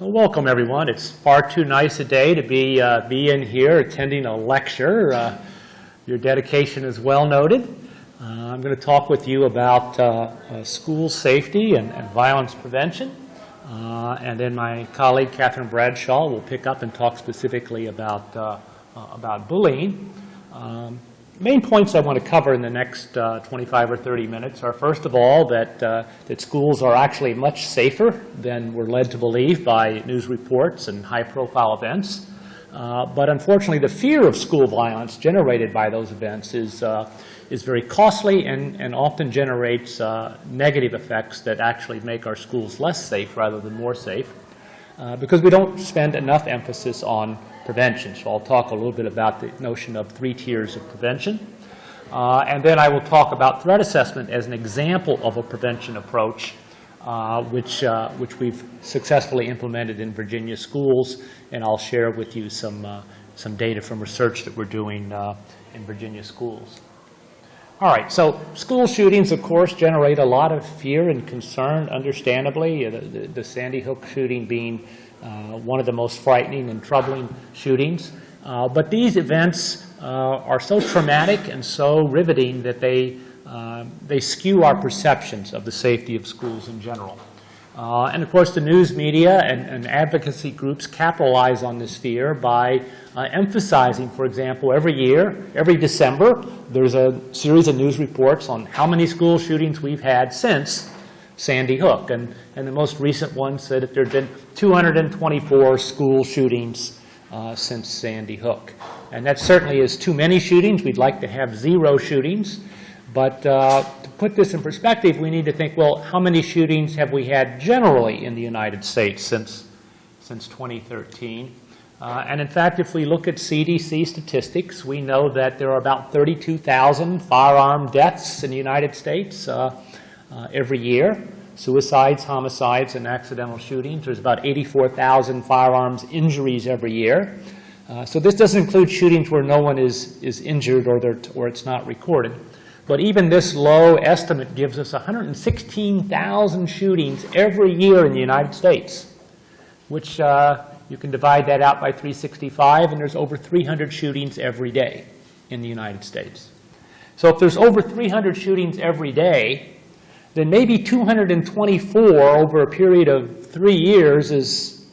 Well, welcome, everyone. It's far too nice a day to be in here attending a lecture. Your dedication is well noted. I'm going to talk with you about school safety and violence prevention. And then my colleague, Catherine Bradshaw, will pick up and talk specifically about bullying. Main points I want to cover in the next 25 or 30 minutes are, first of all, that schools are actually much safer than we're led to believe by news reports and high-profile events. But unfortunately, the fear of school violence generated by those events is very costly and often generates negative effects that actually make our schools less safe rather than more safe, because we don't spend enough emphasis on prevention. So I'll talk a little bit about the notion of 3 tiers of prevention. And then I will talk about threat assessment as an example of a prevention approach which we've successfully implemented in Virginia schools, and I'll share with you some data from research that we're doing in Virginia schools. All right, so school shootings, of course, generate a lot of fear and concern, understandably, the Sandy Hook shooting being one of the most frightening and troubling shootings. But these events are so traumatic and so riveting that they skew our perceptions of the safety of schools in general. And of course, the news media and advocacy groups capitalize on this fear by emphasizing, for example, every December, there's a series of news reports on how many school shootings we've had since Sandy Hook. And the most recent one said that there have been 224 school shootings since Sandy Hook. And that certainly is too many shootings. We'd like to have 0 shootings. But to put this in perspective, we need to think, well, how many shootings have we had generally in the United States since 2013? And in fact, if we look at CDC statistics, we know that there are about 32,000 firearm deaths in the United States every year. Suicides, homicides, and accidental shootings. There's about 84,000 firearms injuries every year. So this doesn't include shootings where no one is injured or it's not recorded. But even this low estimate gives us 116,000 shootings every year in the United States, which you can divide that out by 365, and there's over 300 shootings every day in the United States. So if there's over 300 shootings every day, then maybe 224 over a period of 3 years is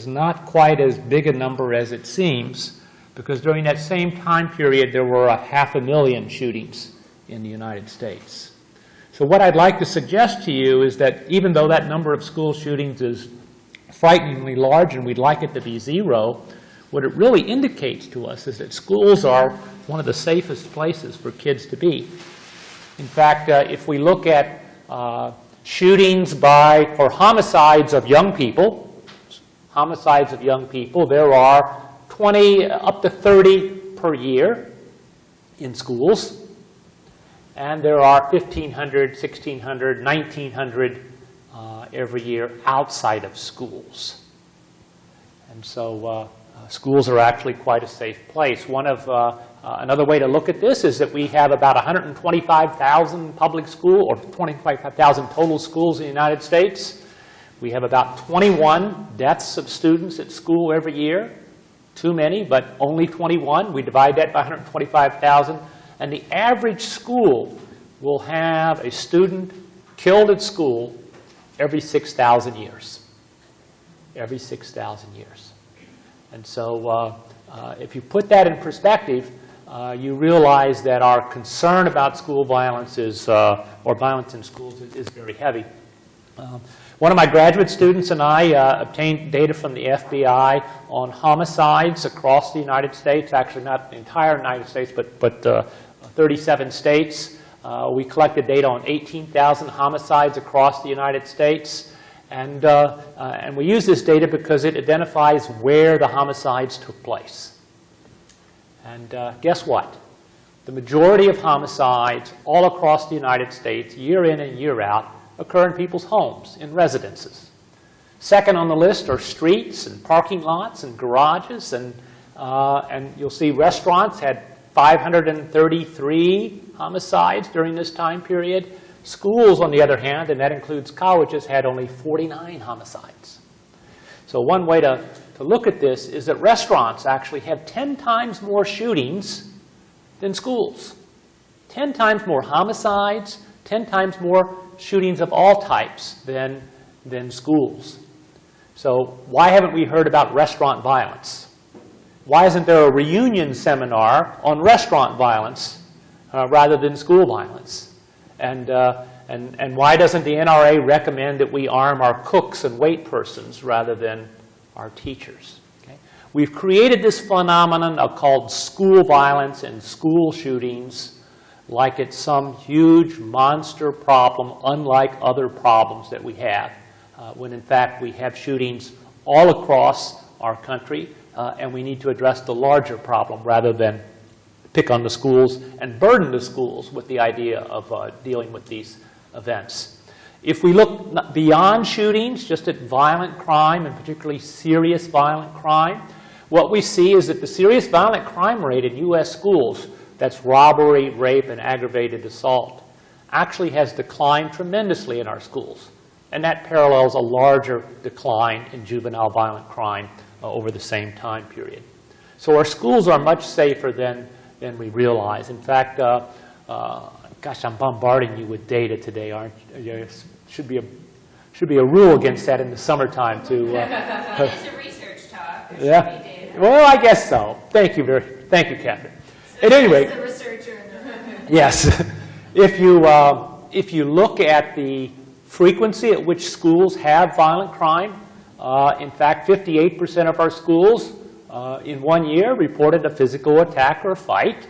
not quite as big a number as it seems, because during that same time period, there were 500,000 shootings in the United States. So what I'd like to suggest to you is that even though that number of school shootings is frighteningly large and we'd like it to be 0, what it really indicates to us is that schools are one of the safest places for kids to be. In fact, if we look at shootings or homicides of young people, there are 20 up to 30 per year in schools. And there are 1,500, 1,600, 1,900 every year outside of schools. And so schools are actually quite a safe place. Another way to look at this is that we have about 125,000 public school, or 25,000 total schools in the United States. We have about 21 deaths of students at school every year. Too many, but only 21. We divide that by 125,000. And the average school will have a student killed at school every 6,000 years. Every 6,000 years. And so if you put that in perspective, you realize that our concern about school violence or violence in schools is very heavy. One of my graduate students and I obtained data from the FBI on homicides across the United States, actually not the entire United States, but 37 states. We collected data on 18,000 homicides across the United States. And we use this data because it identifies where the homicides took place. And guess what? The majority of homicides all across the United States, year in and year out, occur in people's homes, in residences. Second on the list are streets and parking lots and garages. And you'll see restaurants had 533 homicides during this time period. Schools, on the other hand, and that includes colleges, had only 49 homicides. So one way to look at this is that restaurants actually have 10 times more shootings than schools. 10 times more homicides, 10 times more shootings of all types than schools. So why haven't we heard about restaurant violence? Why isn't there a reunion seminar on restaurant violence rather than school violence? And why doesn't the NRA recommend that we arm our cooks and wait persons rather than our teachers? Okay? We've created this phenomenon called school violence and school shootings like it's some huge monster problem unlike other problems that we have, when in fact we have shootings all across our country, and we need to address the larger problem rather than pick on the schools and burden the schools with the idea of dealing with these events. If we look beyond shootings, just at violent crime, and particularly serious violent crime, what we see is that the serious violent crime rate in U.S. schools, that's robbery, rape, and aggravated assault, actually has declined tremendously in our schools. And that parallels a larger decline in juvenile violent crime over the same time period. So our schools are much safer than we realize. In fact, gosh, I'm bombarding you with data today, aren't you? Should be a rule against that in the summertime to. It's a research talk. Yeah. Well, I guess so. Thank you, Catherine. So At any rate, the researcher in the room. yes. If you look at the frequency at which schools have violent crime, in fact, 58% of our schools in 1 year reported a physical attack or a fight.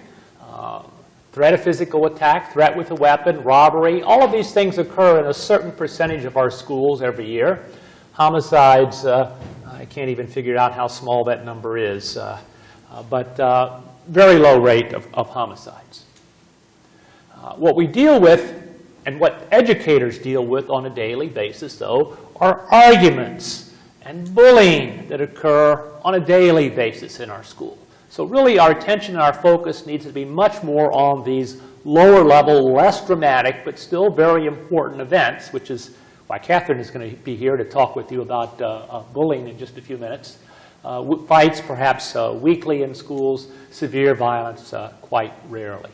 Threat of physical attack, threat with a weapon, robbery, all of these things occur in a certain percentage of our schools every year. Homicides, I can't even figure out how small that number is, but very low rate of homicides. What we deal with, and what educators deal with on a daily basis, though, are arguments and bullying that occur on a daily basis in our school. So really our attention and our focus needs to be much more on these lower level, less dramatic, but still very important events, which is why Catherine is going to be here to talk with you about bullying in just a few minutes. Fights perhaps weekly in schools, severe violence quite rarely.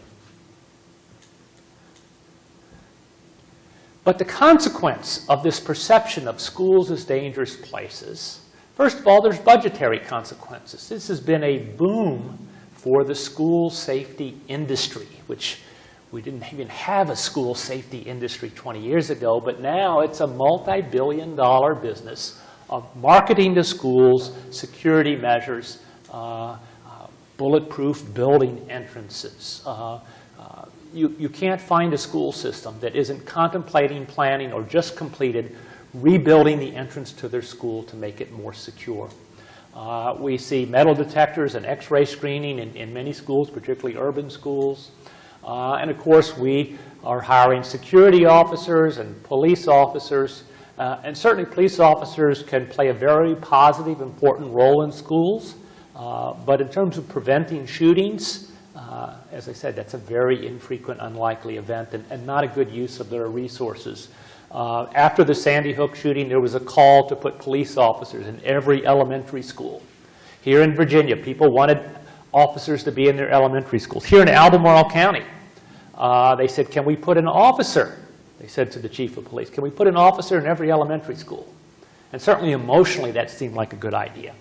But the consequence of this perception of schools as dangerous places, first of all, there's budgetary consequences. This has been a boom for the school safety industry, which we didn't even have a school safety industry 20 years ago, but now it's a multi-billion-dollar business of marketing to schools, security measures, bulletproof building entrances. You can't find a school system that isn't contemplating, planning, or just completed rebuilding the entrance to their school to make it more secure. We see metal detectors and X-ray screening in many schools, particularly urban schools. And of course, we are hiring security officers and police officers. And certainly police officers can play a very positive, important role in schools. But in terms of preventing shootings, as I said, that's a very infrequent, unlikely event and not a good use of their resources. After the Sandy Hook shooting, there was a call to put police officers in every elementary school. Here in Virginia, people wanted officers to be in their elementary schools. Here in Albemarle County, they said, can we put an officer? They said to the chief of police, can we put an officer in every elementary school? And certainly emotionally, that seemed like a good idea.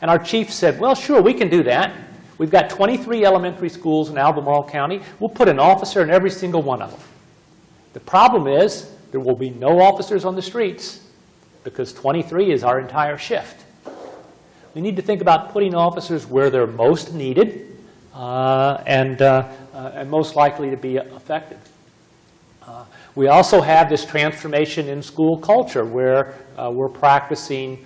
And our chief said, well, sure, we can do that. We've got 23 elementary schools in Albemarle County. We'll put an officer in every single one of them. The problem is there will be no officers on the streets because 23 is our entire shift. We need to think about putting officers where they're most needed and most likely to be effective. We also have this transformation in school culture where we're practicing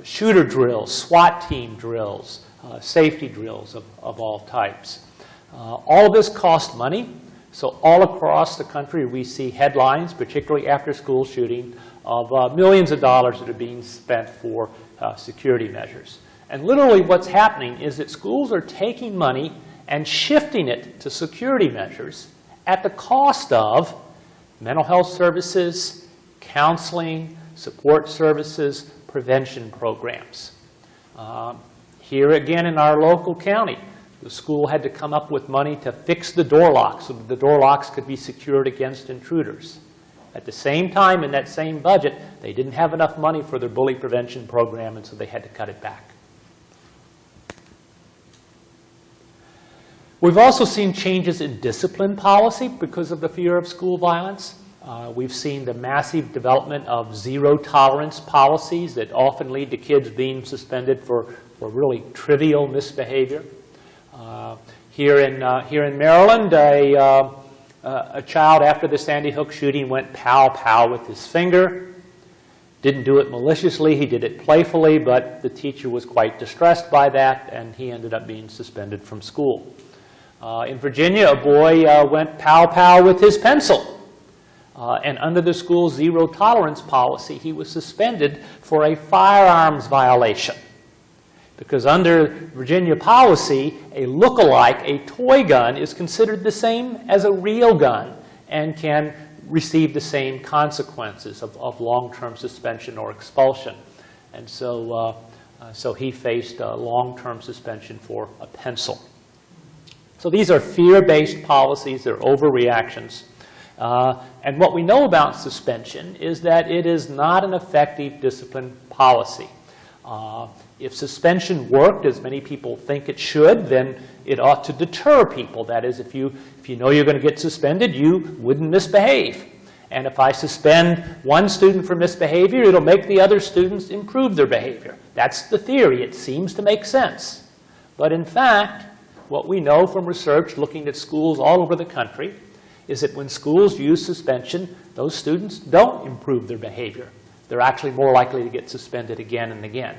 shooter drills, SWAT team drills, safety drills of all types. All of this costs money. So all across the country, we see headlines, particularly after school shooting, of millions of dollars that are being spent for security measures. And literally what's happening is that schools are taking money and shifting it to security measures at the cost of mental health services, counseling, support services, prevention programs. Here again in our local county, the school had to come up with money to fix the door locks so that the door locks could be secured against intruders. At the same time, in that same budget, they didn't have enough money for their bully prevention program, and so they had to cut it back. We've also seen changes in discipline policy because of the fear of school violence. We've seen the massive development of zero-tolerance policies that often lead to kids being suspended for really trivial misbehavior. Here in Maryland, a child after the Sandy Hook shooting went pow-pow with his finger. Didn't do it maliciously, he did it playfully, but the teacher was quite distressed by that, and he ended up being suspended from school. In Virginia, a boy went pow-pow with his pencil. And under the school's zero-tolerance policy, he was suspended for a firearms violation. Because under Virginia policy, a look-alike, a toy gun, is considered the same as a real gun and can receive the same consequences of long-term suspension or expulsion. And so, so he faced a long-term suspension for a pencil. So these are fear-based policies. They're overreactions. And what we know about suspension is that it is not an effective discipline policy. If suspension worked, as many people think it should, then it ought to deter people. That is, if you know you're going to get suspended, you wouldn't misbehave. And if I suspend one student for misbehavior, it'll make the other students improve their behavior. That's the theory. It seems to make sense. But in fact, what we know from research looking at schools all over the country is that when schools use suspension, those students don't improve their behavior. They're actually more likely to get suspended again and again.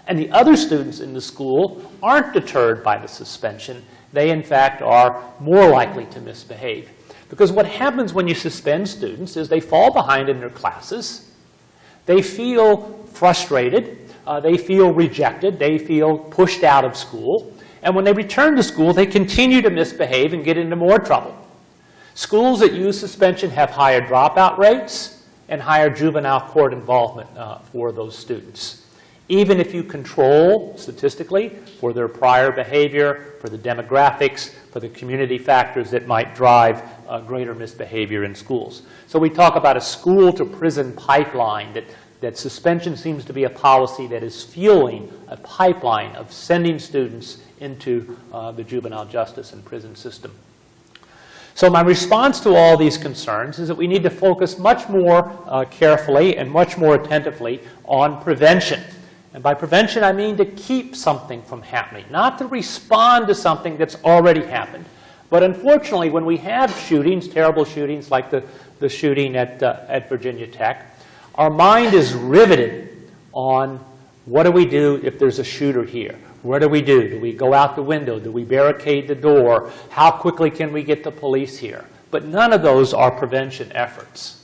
And the other students in the school aren't deterred by the suspension. They, in fact, are more likely to misbehave. Because what happens when you suspend students is they fall behind in their classes. They feel frustrated. They feel rejected. They feel pushed out of school. And when they return to school, they continue to misbehave and get into more trouble. Schools that use suspension have higher dropout rates and higher juvenile court involvement for those students. Even if you control, statistically, for their prior behavior, for the demographics, for the community factors that might drive greater misbehavior in schools. So we talk about a school-to-prison pipeline, that suspension seems to be a policy that is fueling a pipeline of sending students into the juvenile justice and prison system. So my response to all these concerns is that we need to focus much more carefully and much more attentively on prevention. And by prevention, I mean to keep something from happening, not to respond to something that's already happened. But unfortunately, when we have shootings, terrible shootings like the shooting at Virginia Tech, our mind is riveted on what do we do if there's a shooter here? What do we do? Do we go out the window? Do we barricade the door? How quickly can we get the police here? But none of those are prevention efforts.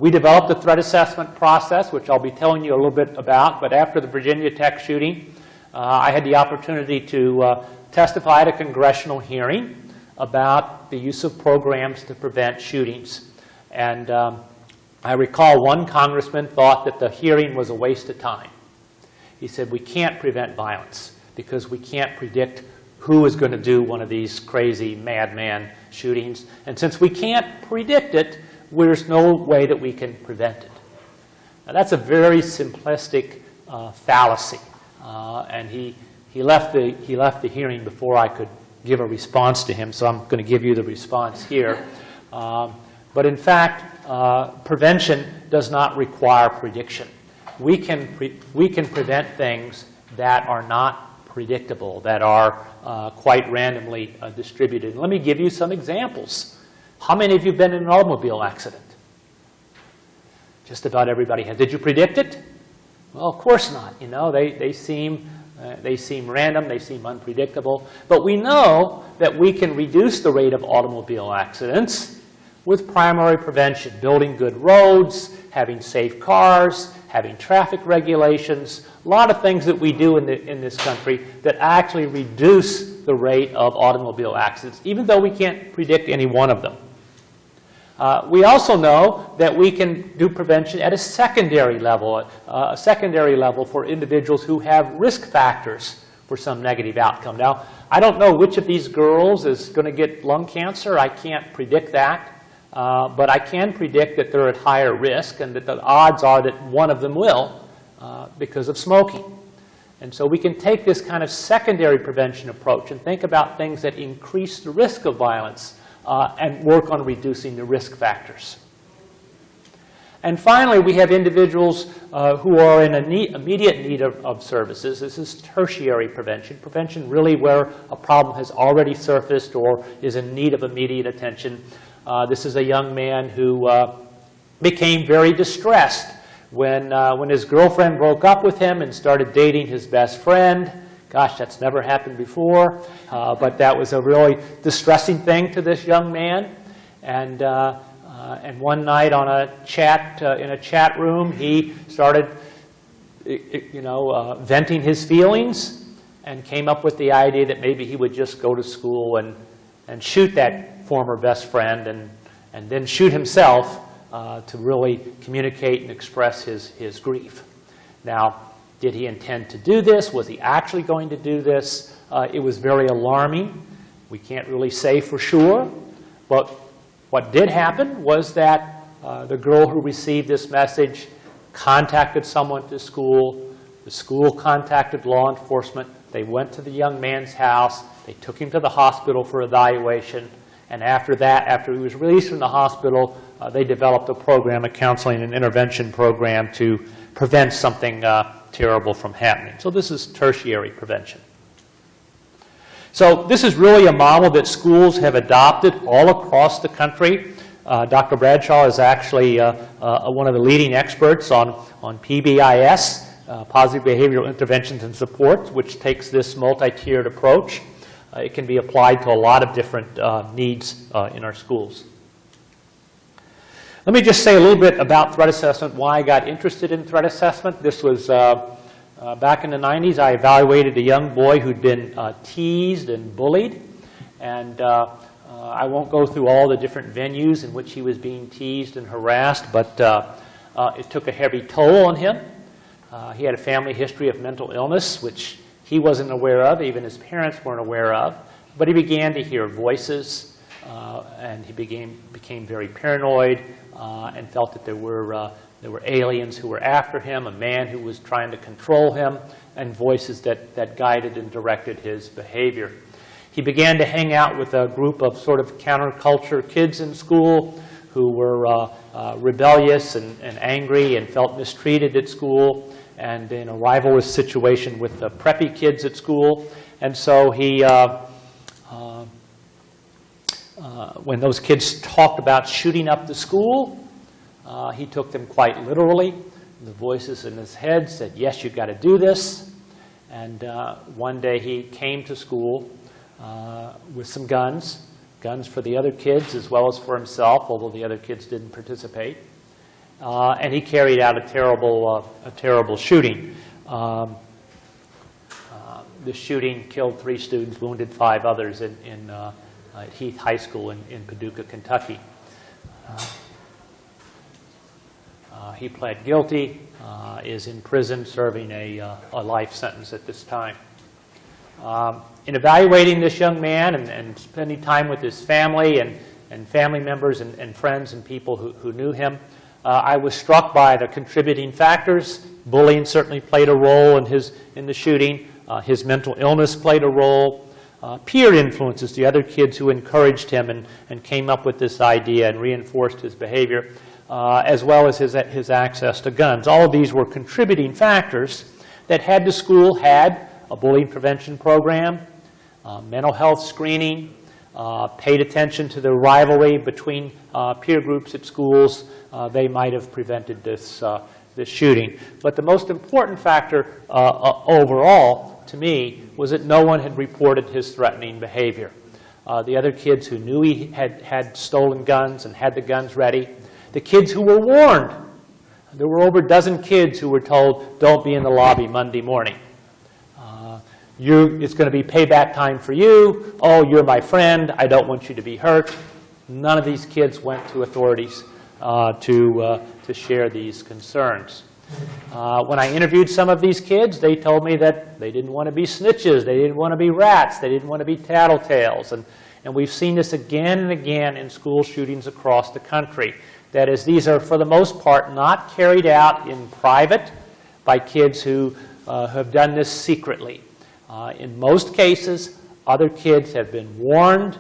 We developed a threat assessment process, which I'll be telling you a little bit about. But after the Virginia Tech shooting, I had the opportunity to testify at a congressional hearing about the use of programs to prevent shootings. And I recall one congressman thought that the hearing was a waste of time. He said, we can't prevent violence because we can't predict who is going to do one of these crazy madman shootings. And since we can't predict it, there's no way that we can prevent it. Now, that's a very simplistic fallacy. And he left the hearing before I could give a response to him, so I'm going to give you the response here. But in fact, prevention does not require prediction. We can prevent things that are not predictable, that are quite randomly distributed. And let me give you some examples. How many of you have been in an automobile accident? Just about everybody has. Did you predict it? Well, of course not. You know, they seem random, they seem unpredictable. But we know that we can reduce the rate of automobile accidents with primary prevention, building good roads, having safe cars, having traffic regulations, a lot of things that we do in this country that actually reduce the rate of automobile accidents, even though we can't predict any one of them. We also know that we can do prevention at a secondary level for individuals who have risk factors for some negative outcome. Now, I don't know which of these girls is going to get lung cancer. I can't predict that. But I can predict that they're at higher risk and that the odds are that one of them will because of smoking. And so we can take this kind of secondary prevention approach and think about things that increase the risk of violence and work on reducing the risk factors. And finally, we have individuals who are in immediate need of services. This is tertiary prevention. Prevention really where a problem has already surfaced or is in need of immediate attention. This is a young man who became very distressed when his girlfriend broke up with him and started dating his best friend. Gosh, that's never happened before, but that was a really distressing thing to this young man. And one night on a chat in a chat room, he started, venting his feelings and came up with the idea that maybe he would just go to school and shoot that former best friend and then shoot himself to really communicate and express his grief. Now, did he intend to do this? Was he actually going to do this? It was very alarming. We can't really say for sure. But what did happen was that the girl who received this message contacted someone at the school. The school contacted law enforcement. They went to the young man's house. They took him to the hospital for evaluation. And after that, after he was released from the hospital, they developed a program, a counseling and intervention program to prevent something terrible from happening. So this is tertiary prevention. So this is really a model that schools have adopted all across the country. Dr. Bradshaw is actually one of the leading experts on PBIS, Positive Behavioral Interventions and Supports, which takes this multi-tiered approach. It can be applied to a lot of different needs in our schools. Let me just say a little bit about threat assessment, why I got interested in threat assessment. This was back in the 90s. I evaluated a young boy who'd been teased and bullied. And I won't go through all the different venues in which he was being teased and harassed, but it took a heavy toll on him. He had a family history of mental illness, which he wasn't aware of, even his parents weren't aware of. But he began to hear voices, and he became very paranoid and felt that there were aliens who were after him, a man who was trying to control him, and voices that guided and directed his behavior. He began to hang out with a group of sort of counterculture kids in school who were rebellious and angry and felt mistreated at school, and in a rivalrous situation with the preppy kids at school. And so he, when those kids talked about shooting up the school, he took them quite literally. The voices in his head said, yes, you've got to do this. And one day he came to school with some guns for the other kids as well as for himself, although the other kids didn't participate. And he carried out a terrible shooting. The shooting killed 3 students, wounded 5 others at Heath High School in Paducah, Kentucky. He pled guilty, is in prison serving a life sentence at this time. In evaluating this young man and spending time with his family and family members and friends and people who knew him, I was struck by the contributing factors. Bullying certainly played a role in the shooting. His mental illness played a role. Peer influences, the other kids who encouraged him and came up with this idea and reinforced his behavior, as well as his access to guns. All of these were contributing factors that had the school had a bullying prevention program, mental health screening, paid attention to the rivalry between peer groups at schools, they might have prevented this shooting. But the most important factor overall, to me, was that no one had reported his threatening behavior. The other kids who knew he had stolen guns and had the guns ready, the kids who were warned. There were over a dozen kids who were told, don't be in the lobby Monday morning. It's going to be payback time for you. Oh, you're my friend. I don't want you to be hurt. None of these kids went to authorities to share these concerns. When I interviewed some of these kids, they told me that they didn't want to be snitches, they didn't want to be rats, they didn't want to be tattletales. And we've seen this again and again in school shootings across the country. That is, these are, for the most part, not carried out in private by kids who have done this secretly. In most cases, other kids have been warned,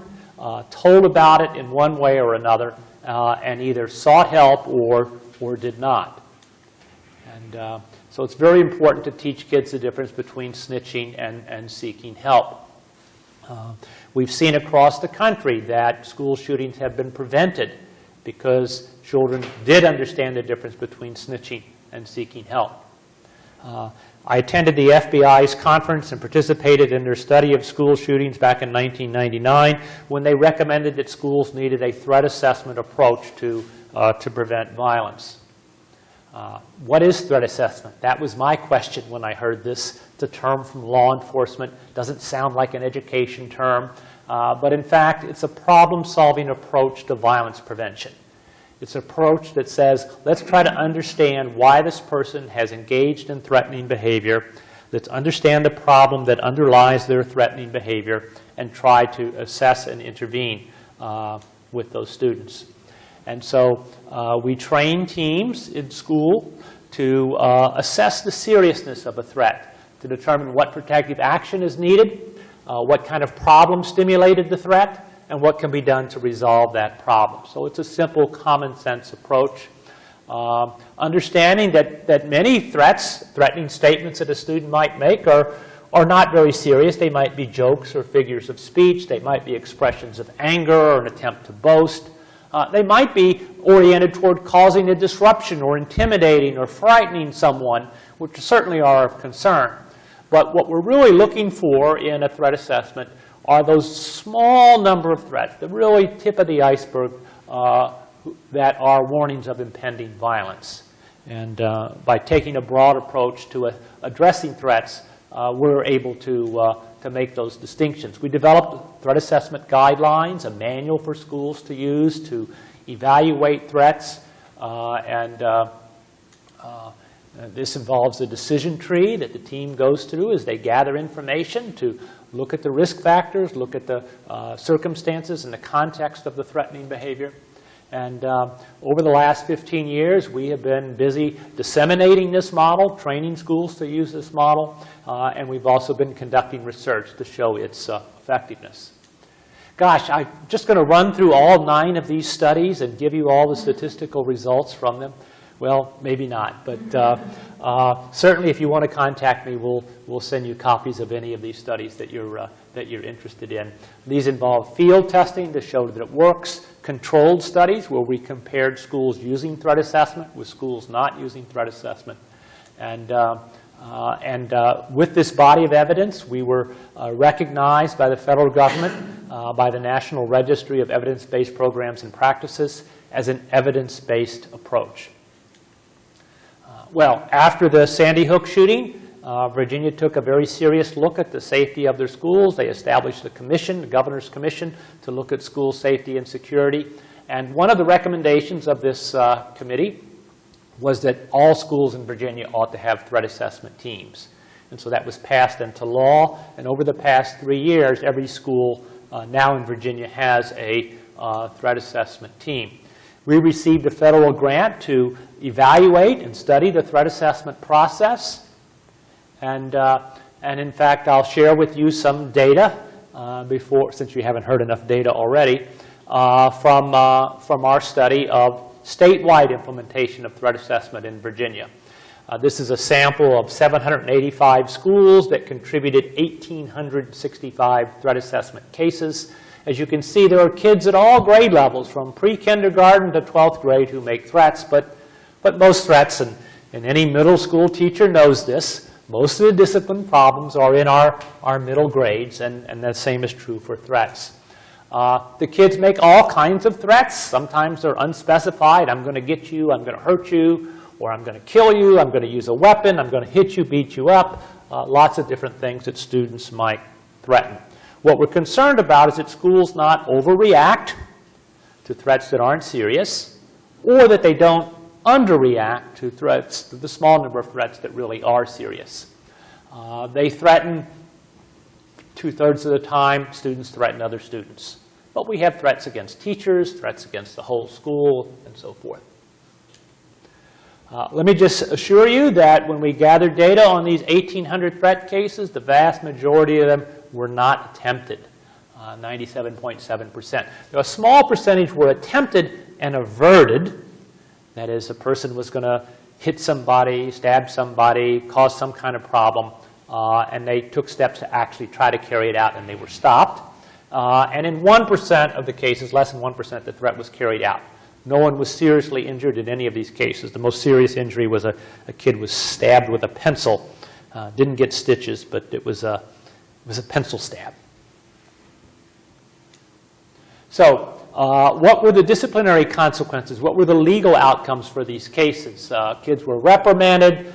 told about it in one way or another, and either sought help or did not. And so it's very important to teach kids the difference between snitching and seeking help. We've seen across the country that school shootings have been prevented because children did understand the difference between snitching and seeking help. I attended the FBI's conference and participated in their study of school shootings back in 1999 when they recommended that schools needed a threat assessment approach to prevent violence. What is threat assessment? That was my question when I heard this. It's a term from law enforcement. Doesn't sound like an education term, but in fact, it's a problem-solving approach to violence prevention. It's an approach that says, let's try to understand why this person has engaged in threatening behavior. Let's understand the problem that underlies their threatening behavior and try to assess and intervene with those students. And so we train teams in school to assess the seriousness of a threat, to determine what protective action is needed, what kind of problem stimulated the threat, and what can be done to resolve that problem. So it's a simple, common sense approach. Understanding that many threatening statements that a student might make are not very serious. They might be jokes or figures of speech. They might be expressions of anger or an attempt to boast. They might be oriented toward causing a disruption or intimidating or frightening someone, which certainly are of concern. But what we're really looking for in a threat assessment are those small number of threats, the really tip of the iceberg, that are warnings of impending violence. And by taking a broad approach to addressing threats, we're able to make those distinctions. We developed threat assessment guidelines, a manual for schools to use to evaluate threats, this involves a decision tree that the team goes through as they gather information to look at the risk factors, look at the circumstances and the context of the threatening behavior. And over the last 15 years, we have been busy disseminating this model, training schools to use this model, and we've also been conducting research to show its effectiveness. Gosh, I'm just going to run through all 9 of these studies and give you all the statistical results from them. Well, maybe not, but certainly if you want to contact me, we'll send you copies of any of these studies that you're interested in. These involve field testing to show that it works, controlled studies where we compared schools using threat assessment with schools not using threat assessment. And with this body of evidence, we were recognized by the federal government, by the National Registry of Evidence-Based Programs and Practices as an evidence-based approach. Well, after the Sandy Hook shooting, Virginia took a very serious look at the safety of their schools. They established a commission, the Governor's Commission, to look at school safety and security. And one of the recommendations of this committee was that all schools in Virginia ought to have threat assessment teams. And so that was passed into law. And over the past 3 years, every school now in Virginia has a threat assessment team. We received a federal grant to evaluate and study the threat assessment process. And in fact, I'll share with you some data since you haven't heard enough data already, from our study of statewide implementation of threat assessment in Virginia. This is a sample of 785 schools that contributed 1,865 threat assessment cases. As you can see, there are kids at all grade levels, from pre-kindergarten to 12th grade, who make threats. But most threats, and any middle school teacher knows this, most of the discipline problems are in our middle grades, and the same is true for threats. The kids make all kinds of threats. Sometimes they're unspecified. I'm going to get you, I'm going to hurt you, or I'm going to kill you, I'm going to use a weapon, I'm going to hit you, beat you up. Lots of different things that students might threaten. What we're concerned about is that schools not overreact to threats that aren't serious, or that they don't underreact to threats, to the small number of threats that really are serious. They threaten 2/3 of the time, students threaten other students. But we have threats against teachers, threats against the whole school, and so forth. Let me just assure you that when we gathered data on these 1,800 threat cases, the vast majority of them were not attempted, 97.7%. Now, a small percentage were attempted and averted. That is, a person was going to hit somebody, stab somebody, cause some kind of problem, and they took steps to actually try to carry it out, and they were stopped. And in 1% of the cases, less than 1%, the threat was carried out. No one was seriously injured in any of these cases. The most serious injury was a kid was stabbed with a pencil. Didn't get stitches, but it was a pencil stab. So what were the disciplinary consequences? What were the legal outcomes for these cases? Kids were reprimanded.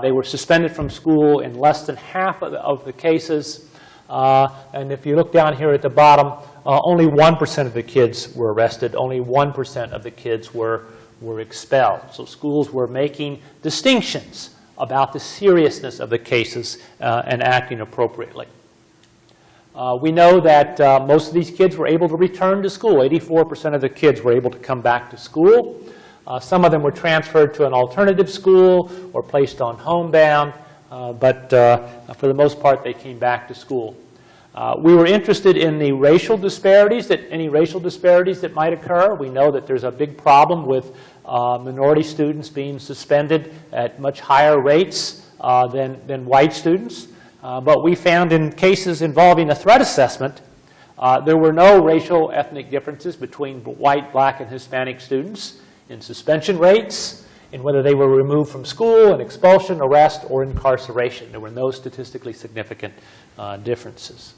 They were suspended from school in less than half of the cases. And if you look down here at the bottom, only 1% of the kids were arrested. Only 1% of the kids were expelled. So schools were making distinctions about the seriousness of the cases and acting appropriately. We know that most of these kids were able to return to school. 84% of the kids were able to come back to school. Some of them were transferred to an alternative school or placed on homebound, but for the most part, they came back to school. We were interested in the racial disparities, any racial disparities that might occur. We know that there's a big problem with minority students being suspended at much higher rates than white students. But we found in cases involving a threat assessment, there were no racial ethnic differences between white, black, and Hispanic students in suspension rates, in whether they were removed from school, in expulsion, arrest, or incarceration. There were no statistically significant differences.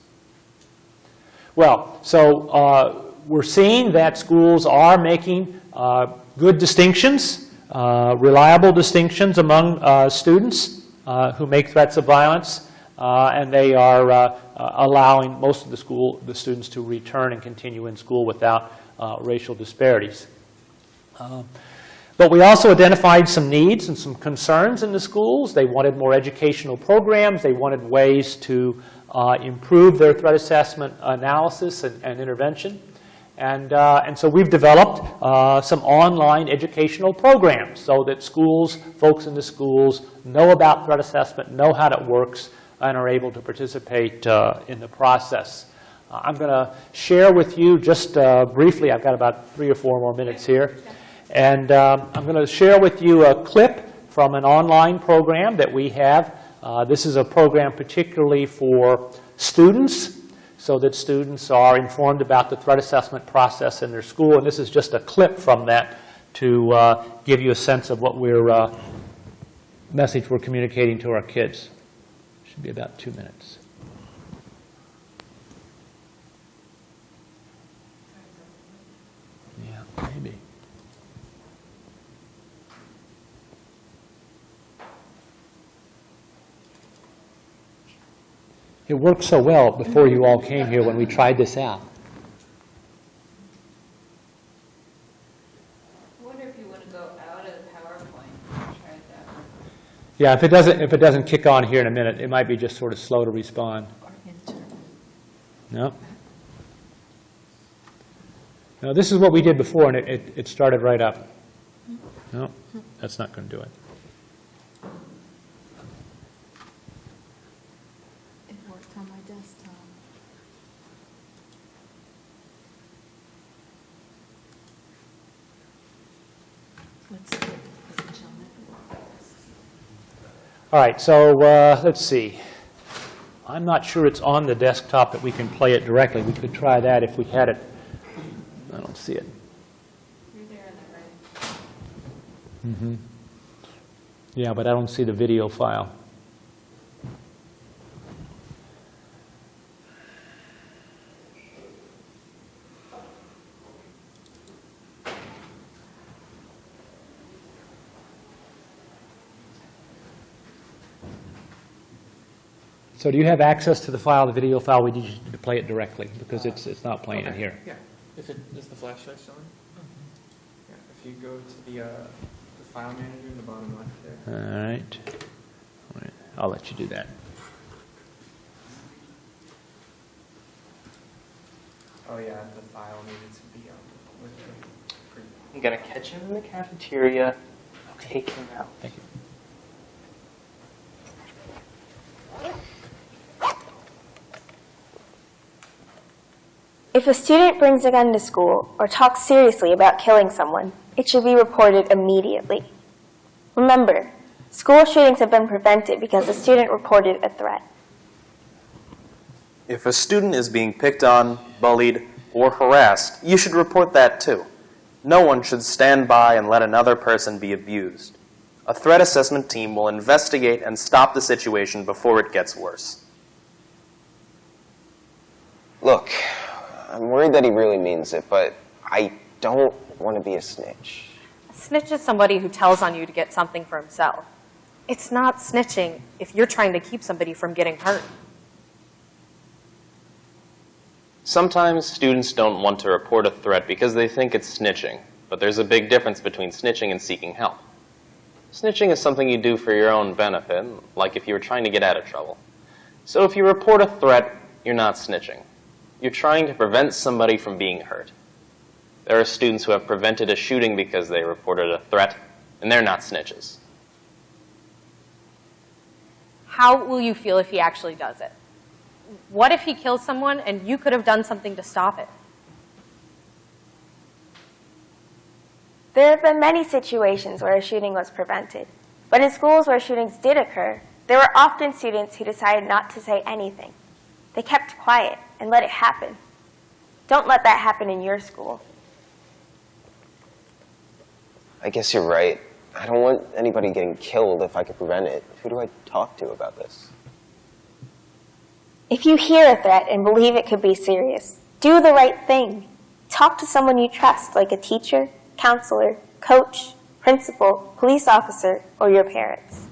Well, so we're seeing that schools are making good distinctions, reliable distinctions among students who make threats of violence, and they are allowing most of the students to return and continue in school without racial disparities. But we also identified some needs and some concerns in the schools. They wanted more educational programs. They wanted ways to improve their threat assessment analysis and intervention. And so we've developed some online educational programs so that schools, folks in the schools, know about threat assessment, know how it works, and are able to participate in the process. I'm going to share with you just briefly, I've got about 3 or 4 more minutes here, and I'm going to share with you a clip from an online program that we have. This is a program particularly for students, so that students are informed about the threat assessment process in their school. And this is just a clip from that to give you a sense of what message we're communicating to our kids. Should be about 2 minutes. Yeah, maybe. It worked so well before you all came here when we tried this out. I wonder if you want to go out of PowerPoint and try that. Yeah, if it doesn't kick on here in a minute, it might be just sort of slow to respond. No? No, this is what we did before, and it started right up. No, that's not going to do it. It worked on my desktop. Let's see. Does it show me? All right, so let's see. I'm not sure it's on the desktop that we can play it directly. We could try that if we had it. I don't see it. You're there on the right. Mm-hmm. Yeah, but I don't see the video file. So do you have access to the file, the video file? We need you to play it directly because it's not playing in here. Yeah. Is the flashlight still on? Yeah, if you go to the file manager in the bottom left there. All right. All right. I'll let you do that. Oh yeah, the file needed to be with the print. I'm gonna catch him in the cafeteria, take him out. Thank you. If a student brings a gun to school or talks seriously about killing someone, it should be reported immediately. Remember, school shootings have been prevented because a student reported a threat. If a student is being picked on, bullied, or harassed, you should report that too. No one should stand by and let another person be abused. A threat assessment team will investigate and stop the situation before it gets worse. Look, I'm worried that he really means it, but I don't want to be a snitch. A snitch is somebody who tells on you to get something for himself. It's not snitching if you're trying to keep somebody from getting hurt. Sometimes students don't want to report a threat because they think it's snitching, but there's a big difference between snitching and seeking help. Snitching is something you do for your own benefit, like if you were trying to get out of trouble. So if you report a threat, you're not snitching. You're trying to prevent somebody from being hurt. There are students who have prevented a shooting because they reported a threat, and they're not snitches. How will you feel if he actually does it? What if he kills someone and you could have done something to stop it? There have been many situations where a shooting was prevented, but in schools where shootings did occur, there were often students who decided not to say anything. They kept quiet and let it happen. Don't let that happen in your school. I guess you're right. I don't want anybody getting killed if I could prevent it. Who do I talk to about this? If you hear a threat and believe it could be serious, do the right thing. Talk to someone you trust, like a teacher, counselor, coach, principal, police officer, or your parents.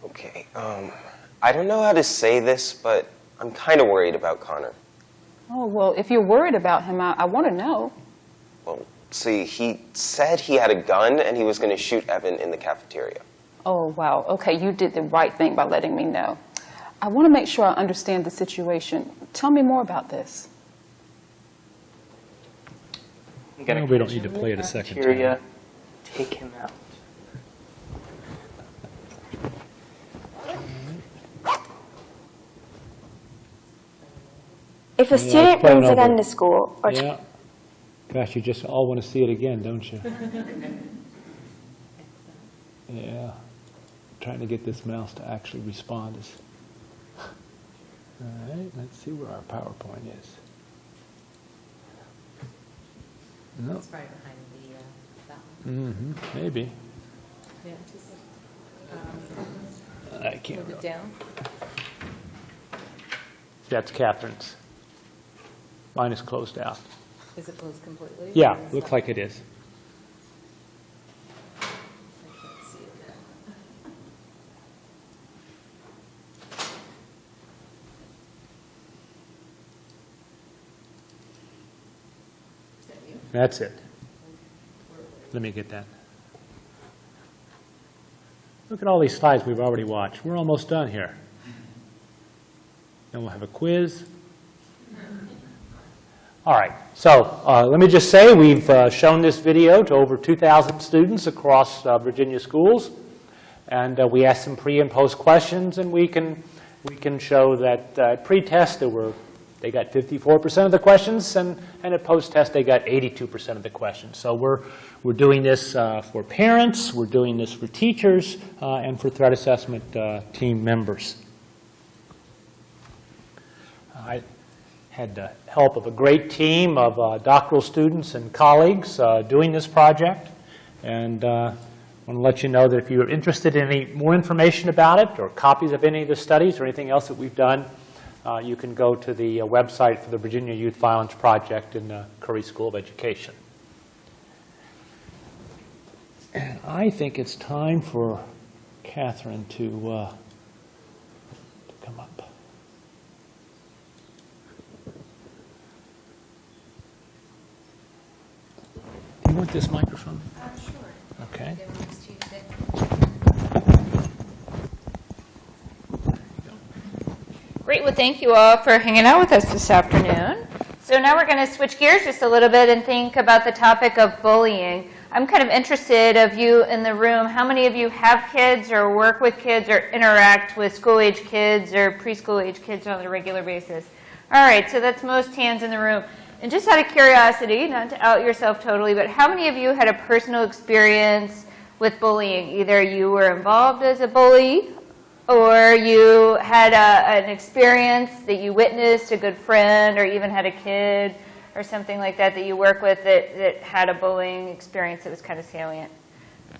Okay, I don't know how to say this, but I'm kind of worried about Connor. Oh, well, if you're worried about him, I want to know. Well, see, he said he had a gun and he was going to shoot Evan in the cafeteria. Oh, wow. Okay, you did the right thing by letting me know. I want to make sure I understand the situation. Tell me more about this. I'm gonna Well, we don't catch need to him in play the it a second cafeteria, time. take him out. If a let's student play it brings a gun over. to school or Yeah. Gosh, you just all want to see it again, don't you? Yeah. Trying to get this mouse to actually respond is. All right, let's see where our PowerPoint is. No. It's right behind the, that one. Maybe. Yeah, just, I can't. move it down. That's Catherine's. Mine is closed out. Is it closed completely? Yeah, Or is looks that- like it is. I can't see it now. Is that you? That's it. Let me get that. Look at all these slides we've already watched. We're almost done here. Then we'll have a quiz. All right, so let me just say we've shown this video to over 2,000 students across Virginia schools, and we asked some pre and post questions, and we can show that at pre-test they got 54% of the questions, and at post-test they got 82% of the questions. So we're doing this for parents, we're doing this for teachers, and for threat assessment team members. I had the help of a great team of doctoral students and colleagues doing this project. And I want to let you know that if you're interested in any more information about it or copies of any of the studies or anything else that we've done, you can go to the website for the Virginia Youth Violence Project in the Curry School of Education. And I think it's time for Catherine to come up. this microphone? Sure. Okay. They were next to you today. Great. Well, thank you all for hanging out with us this afternoon. So now we're going to switch gears just a little bit and think about the topic of bullying. I'm kind of interested of you in the room. How many of you have kids or work with kids or interact with school-age kids or preschool-age kids on a regular basis? All right, so that's most hands in the room. And just out of curiosity, not to out yourself totally, but how many of you had a personal experience with bullying? Either you were involved as a bully, or you had an experience that you witnessed, a good friend, or even had a kid or something like that that you work with that had a bullying experience that was kind of salient.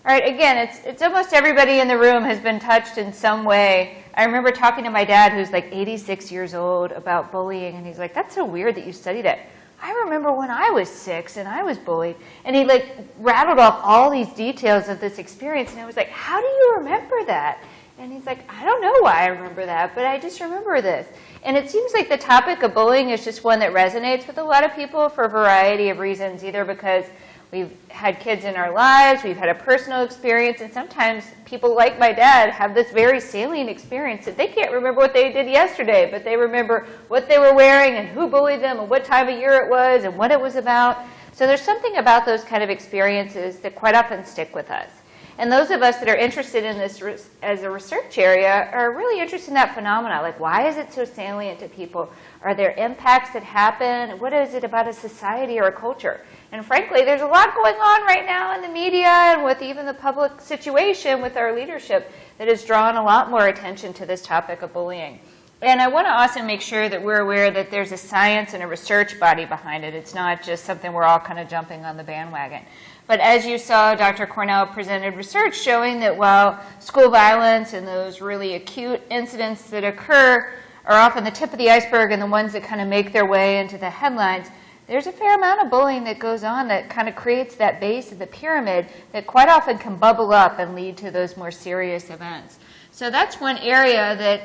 All right, again, it's almost everybody in the room has been touched in some way. I remember talking to my dad, who's like 86 years old, about bullying, and he's like, that's so weird that you studied it. I remember when I was 6 and I was bullied. And he like rattled off all these details of this experience, and I was like, how do you remember that? And he's like, I don't know why I remember that, but I just remember this. And it seems like the topic of bullying is just one that resonates with a lot of people for a variety of reasons, either because we've had kids in our lives, we've had a personal experience, and sometimes people like my dad have this very salient experience that they can't remember what they did yesterday, but they remember what they were wearing and who bullied them and what time of year it was and what it was about. So there's something about those kind of experiences that quite often stick with us. And those of us that are interested in this as a research area are really interested in that phenomena. Like, why is it so salient to people? Are there impacts that happen? What is it about a society or a culture? And frankly, there's a lot going on right now in the media and with even the public situation with our leadership that has drawn a lot more attention to this topic of bullying. And I want to also make sure that we're aware that there's a science and a research body behind it. It's not just something we're all kind of jumping on the bandwagon. But as you saw, Dr. Cornell presented research showing that while school violence and those really acute incidents that occur are often the tip of the iceberg and the ones that kind of make their way into the headlines, there's a fair amount of bullying that goes on that kind of creates that base of the pyramid that quite often can bubble up and lead to those more serious events. So that's one area that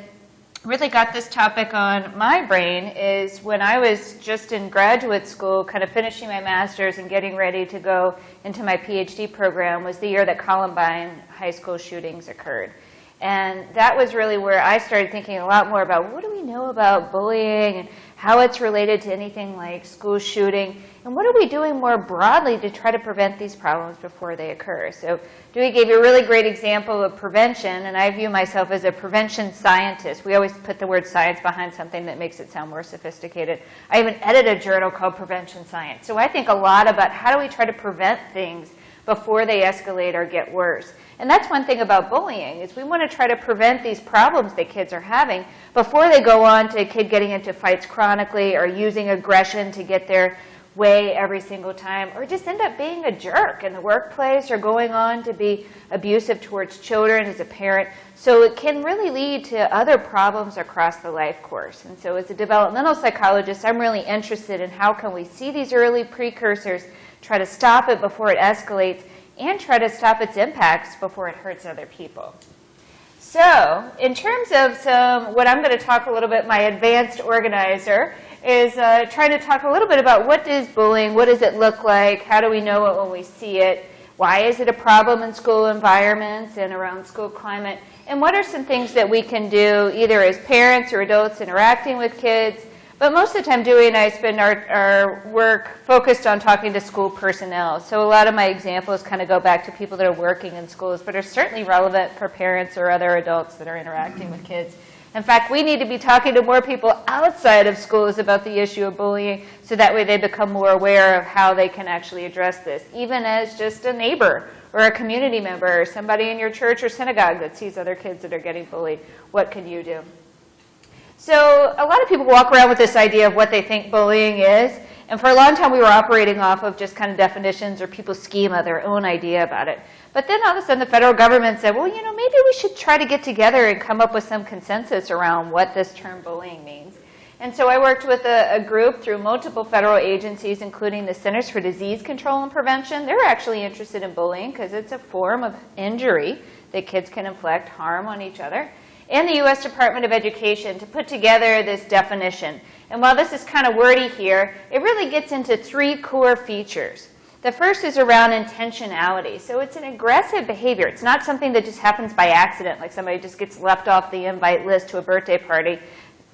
really got this topic on my brain is when I was just in graduate school, kind of finishing my master's and getting ready to go into my PhD program was the year that Columbine high school shootings occurred. And that was really where I started thinking a lot more about what do we know about bullying and how it's related to anything like school shooting, and what are we doing more broadly to try to prevent these problems before they occur. So Dewey gave you a really great example of prevention, and I view myself as a prevention scientist. We always put the word science behind something that makes it sound more sophisticated. I even edit a journal called Prevention Science. So I think a lot about how do we try to prevent things before they escalate or get worse. And that's one thing about bullying, is we want to try to prevent these problems that kids are having before they go on to a kid getting into fights chronically or using aggression to get their way every single time, or just end up being a jerk in the workplace or going on to be abusive towards children as a parent. So it can really lead to other problems across the life course. And so as a developmental psychologist, I'm really interested in how can we see these early precursors, try to stop it before it escalates, and try to stop its impacts before it hurts other people. So in terms of what I'm going to talk a little bit, my advanced organizer, is trying to talk a little bit about what is bullying, what does it look like, how do we know it when we see it, why is it a problem in school environments and around school climate, and what are some things that we can do either as parents or adults interacting with kids. But most of the time, Dewey and I spend our work focused on talking to school personnel. So a lot of my examples kind of go back to people that are working in schools, but are certainly relevant for parents or other adults that are interacting with kids. In fact, we need to be talking to more people outside of schools about the issue of bullying, so that way they become more aware of how they can actually address this, even as just a neighbor or a community member or somebody in your church or synagogue that sees other kids that are getting bullied. What can you do? So a lot of people walk around with this idea of what they think bullying is, and for a long time we were operating off of just kind of definitions or people's schema, their own idea about it. But then all of a sudden the federal government said, well, you know, maybe we should try to get together and come up with some consensus around what this term bullying means. And so I worked with a group through multiple federal agencies, including the Centers for Disease Control and Prevention. They're actually interested in bullying because it's a form of injury that kids can inflict harm on each other, and the U.S. Department of Education to put together this definition. And while this is kind of wordy here, it really gets into 3 core features. The first is around intentionality. So it's an aggressive behavior. It's not something that just happens by accident, like somebody just gets left off the invite list to a birthday party.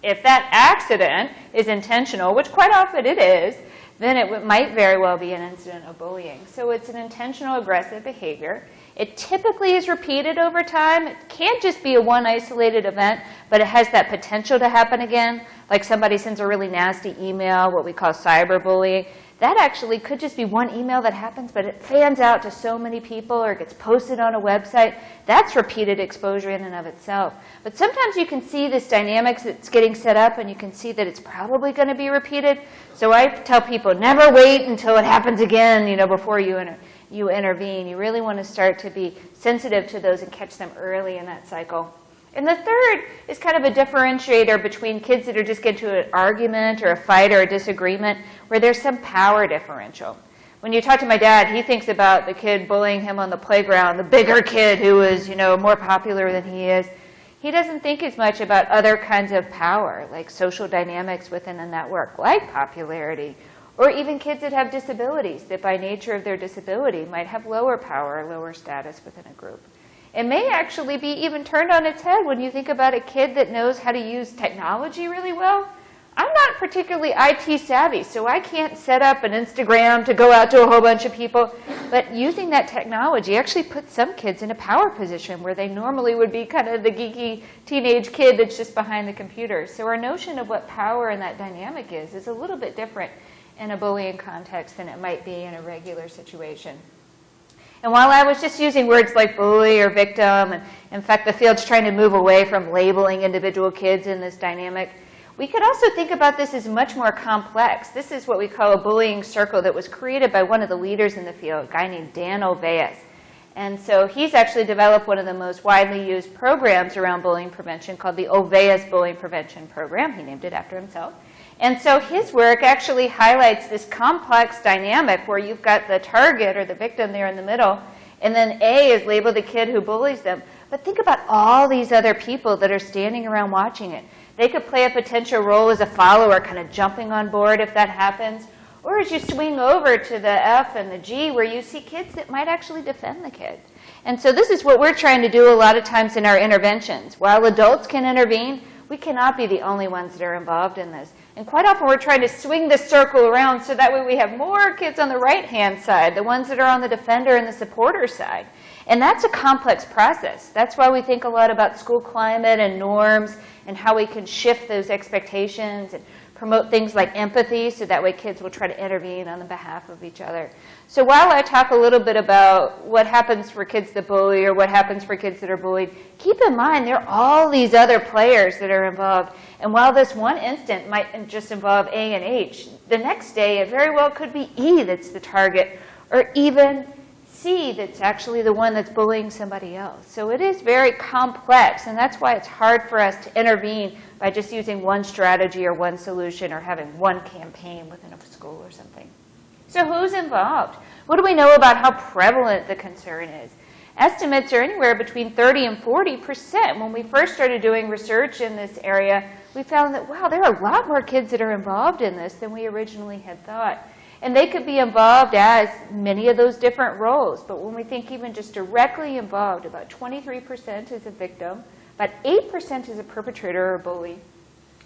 If that accident is intentional, which quite often it is, then it might very well be an incident of bullying. So it's an intentional aggressive behavior. It typically is repeated over time. It can't just be a one isolated event, but it has that potential to happen again, like somebody sends a really nasty email, what we call cyberbullying. That actually could just be one email that happens, but it fans out to so many people or gets posted on a website. That's repeated exposure in and of itself. But sometimes you can see this dynamics that's getting set up, and you can see that it's probably going to be repeated. So I tell people, never wait until it happens again, before you intervene. You really want to start to be sensitive to those and catch them early in that cycle. And the third is kind of a differentiator between kids that are just getting to an argument or a fight or a disagreement where there's some power differential. When you talk to my dad, he thinks about the kid bullying him on the playground, the bigger kid who is, more popular than he is. He doesn't think as much about other kinds of power, like social dynamics within a network, like popularity, or even kids that have disabilities that by nature of their disability might have lower power or lower status within a group. It may actually be even turned on its head when you think about a kid that knows how to use technology really well. I'm not particularly IT savvy, so I can't set up an Instagram to go out to a whole bunch of people. But using that technology actually puts some kids in a power position where they normally would be kind of the geeky teenage kid that's just behind the computer. So our notion of what power and that dynamic is a little bit different in a bullying context than it might be in a regular situation. And while I was just using words like bully or victim, and in fact the field's trying to move away from labeling individual kids in this dynamic, we could also think about this as much more complex. This is what we call a bullying circle that was created by one of the leaders in the field, a guy named Dan Oveas. And so he's actually developed one of the most widely used programs around bullying prevention called the Oveas Bullying Prevention Program. He named it after himself. And so his work actually highlights this complex dynamic where you've got the target or the victim there in the middle, and then A is labeled the kid who bullies them. But think about all these other people that are standing around watching it. They could play a potential role as a follower, kind of jumping on board if that happens. Or as you swing over to the F and the G, where you see kids that might actually defend the kid. And so this is what we're trying to do a lot of times in our interventions. While adults can intervene, we cannot be the only ones that are involved in this. And quite often we're trying to swing the circle around so that way we have more kids on the right-hand side, the ones that are on the defender and the supporter side. And that's a complex process. That's why we think a lot about school climate and norms and how we can shift those expectations and promote things like empathy so that way kids will try to intervene on the behalf of each other. So while I talk a little bit about what happens for kids that bully or what happens for kids that are bullied, keep in mind there are all these other players that are involved. And while this one instant might just involve A and H, the next day it very well could be E that's the target, or even C that's actually the one that's bullying somebody else. So it is very complex, and that's why it's hard for us to intervene by just using one strategy or one solution or having one campaign within a school or something. So who's involved? What do we know about how prevalent the concern is? Estimates are anywhere between 30 and 40%. When we first started doing research in this area, we found that, wow, there are a lot more kids that are involved in this than we originally had thought. And they could be involved as many of those different roles. But when we think even just directly involved, about 23% is a victim, about 8% is a perpetrator or bully,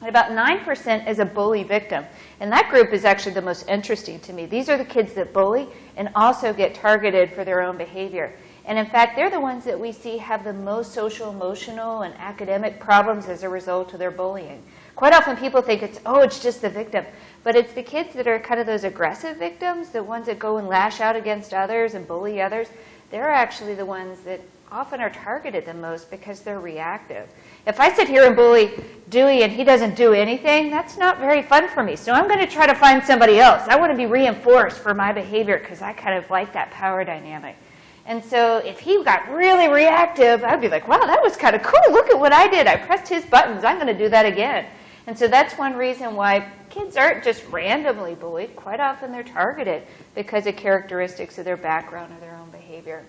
and about 9% is a bully victim. And that group is actually the most interesting to me. These are the kids that bully and also get targeted for their own behavior. And in fact, they're the ones that we see have the most social, emotional, and academic problems as a result of their bullying. Quite often people think it's just the victim. But it's the kids that are kind of those aggressive victims, the ones that go and lash out against others and bully others. They're actually the ones that often are targeted the most because they're reactive. If I sit here and bully Dewey and he doesn't do anything, that's not very fun for me. So I'm going to try to find somebody else. I want to be reinforced for my behavior because I kind of like that power dynamic. And so if he got really reactive, I'd be like, wow, that was kind of cool. Look at what I did. I pressed his buttons. I'm going to do that again. And so that's one reason why kids aren't just randomly bullied. Quite often they're targeted because of characteristics of their background or their own behavior.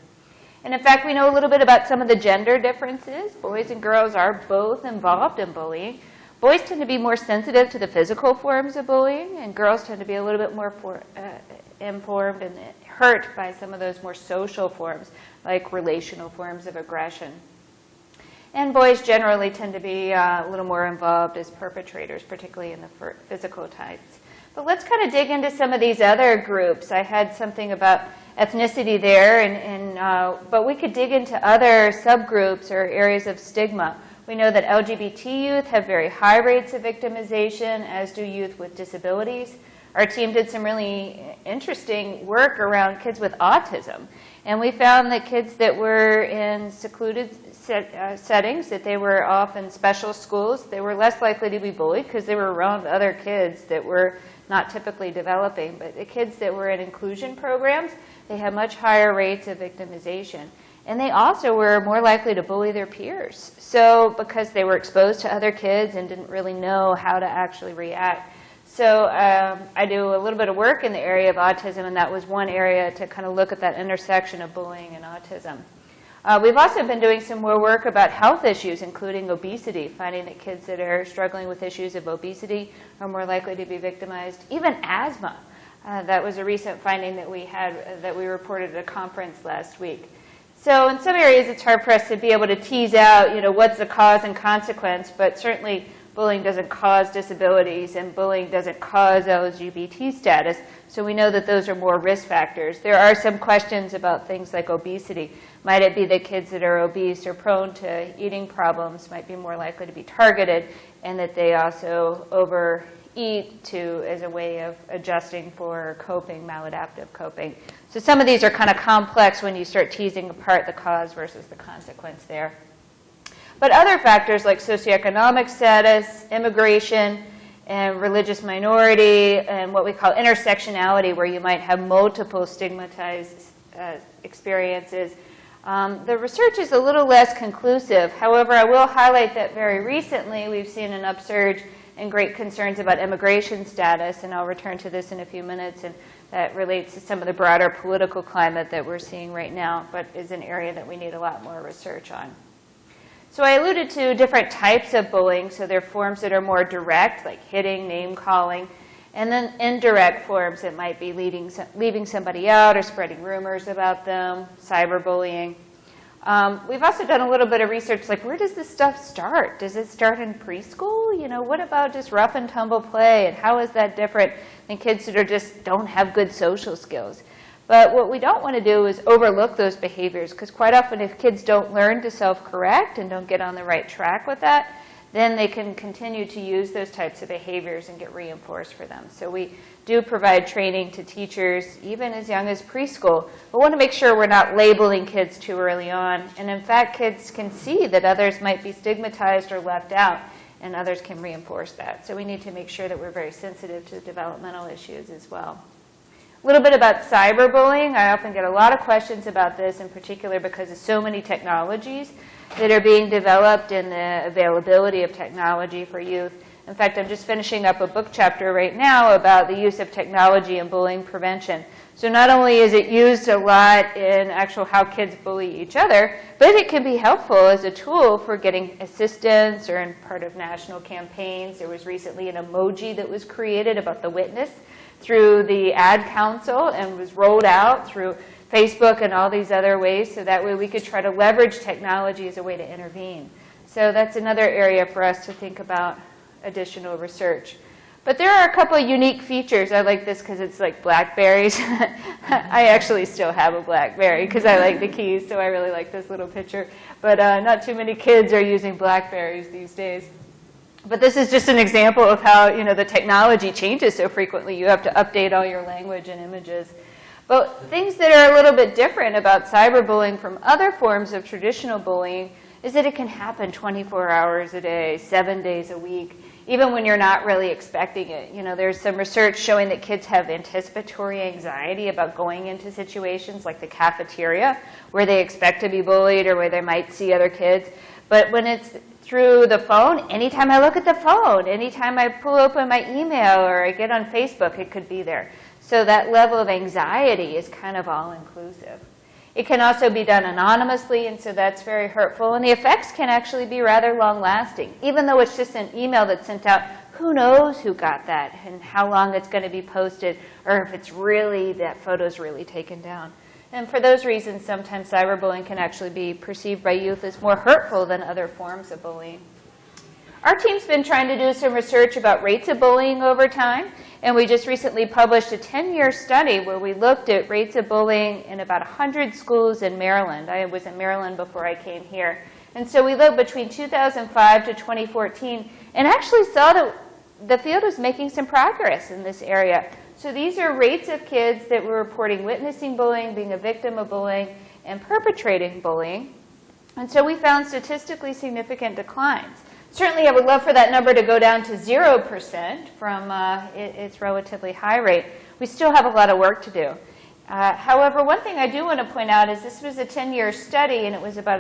And in fact, we know a little bit about some of the gender differences. Boys and girls are both involved in bullying. Boys tend to be more sensitive to the physical forms of bullying, and girls tend to be a little bit more informed and hurt by some of those more social forms, like relational forms of aggression. And boys generally tend to be a little more involved as perpetrators, particularly in the physical types. But let's kind of dig into some of these other groups. I had something about ethnicity there, but we could dig into other subgroups or areas of stigma. We know that LGBT youth have very high rates of victimization, as do youth with disabilities. Our team did some really interesting work around kids with autism. And we found that kids that were in secluded settings, that they were off in special schools, they were less likely to be bullied because they were around other kids that were not typically developing. But the kids that were in inclusion programs, they had much higher rates of victimization. And they also were more likely to bully their peers. So because they were exposed to other kids and didn't really know how to actually react. So I do a little bit of work in the area of autism, and that was one area to kind of look at that intersection of bullying and autism. We've also been doing some more work about health issues, including obesity, finding that kids that are struggling with issues of obesity are more likely to be victimized. Even asthma. That was a recent finding that we had, that we reported at a conference last week. So in some areas, it's hard for us to be able to tease out, what's the cause and consequence, but certainly bullying doesn't cause disabilities, and bullying doesn't cause LGBT status. So we know that those are more risk factors. There are some questions about things like obesity. Might it be that kids that are obese or prone to eating problems might be more likely to be targeted, and that they also overeat as a way of adjusting for coping, maladaptive coping. So some of these are kind of complex when you start teasing apart the cause versus the consequence there. But other factors like socioeconomic status, immigration, and religious minority, and what we call intersectionality, where you might have multiple stigmatized experiences. The research is a little less conclusive. However, I will highlight that very recently we've seen an upsurge in great concerns about immigration status, and I'll return to this in a few minutes, and that relates to some of the broader political climate that we're seeing right now, but is an area that we need a lot more research on. So I alluded to different types of bullying. So there are forms that are more direct, like hitting, name-calling, and then indirect forms that might be leaving somebody out or spreading rumors about them, cyberbullying. We've also done a little bit of research, like where does this stuff start? Does it start in preschool? What about just rough and tumble play, and how is that different than kids that just don't have good social skills? But what we don't want to do is overlook those behaviors, because quite often if kids don't learn to self-correct and don't get on the right track with that, then they can continue to use those types of behaviors and get reinforced for them. So we do provide training to teachers even as young as preschool. We want to make sure we're not labeling kids too early on. And in fact, kids can see that others might be stigmatized or left out, and others can reinforce that. So we need to make sure that we're very sensitive to developmental issues as well. A little bit about cyberbullying. I often get a lot of questions about this, in particular because of so many technologies that are being developed and the availability of technology for youth. In fact, I'm just finishing up a book chapter right now about the use of technology in bullying prevention. So not only is it used a lot in actual how kids bully each other, but it can be helpful as a tool for getting assistance or in part of national campaigns. There was recently an emoji that was created about the witness through the Ad Council and was rolled out through Facebook and all these other ways, so that way we could try to leverage technology as a way to intervene. So that's another area for us to think about additional research. But there are a couple of unique features. I like this because it's like Blackberries. I actually still have a Blackberry because I like the keys, so I really like this little picture. But not too many kids are using Blackberries these days. But this is just an example of how the technology changes so frequently. You have to update all your language and images. But things that are a little bit different about cyberbullying from other forms of traditional bullying is that it can happen 24 hours a day, 7 days a week, even when you're not really expecting it. There's some research showing that kids have anticipatory anxiety about going into situations like the cafeteria, where they expect to be bullied or where they might see other kids. But when it's through the phone, anytime I look at the phone, anytime I pull open my email or I get on Facebook, it could be there. So that level of anxiety is kind of all-inclusive. It can also be done anonymously, and so that's very hurtful. And the effects can actually be rather long-lasting. Even though it's just an email that's sent out, who knows who got that and how long it's going to be posted, or if it's really, that photo's really taken down. And for those reasons, sometimes cyberbullying can actually be perceived by youth as more hurtful than other forms of bullying. Our team's been trying to do some research about rates of bullying over time, and we just recently published a 10-year study where we looked at rates of bullying in about 100 schools in Maryland. I was in Maryland before I came here. And so we looked between 2005 to 2014 and actually saw that the field was making some progress in this area. So these are rates of kids that were reporting witnessing bullying, being a victim of bullying, and perpetrating bullying. And so we found statistically significant declines. Certainly, I would love for that number to go down to 0% from its relatively high rate. We still have a lot of work to do. However, one thing I do want to point out is this was a 10-year study, and it was about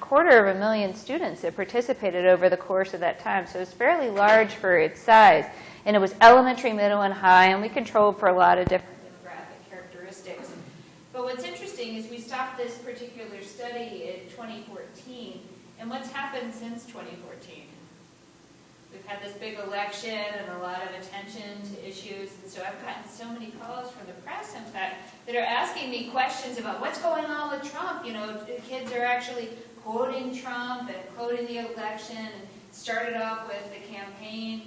250,000 students that participated over the course of that time. So it's fairly large for its size. And it was elementary, middle, and high, and we controlled for a lot of different demographic characteristics. But what's interesting is we stopped this particular study in 2014, and what's happened since 2014? We've had this big election and a lot of attention to issues, and so I've gotten so many calls from the press, in fact, that are asking me questions about what's going on with Trump. You know, kids are actually quoting Trump and quoting the election, and started off with the campaign.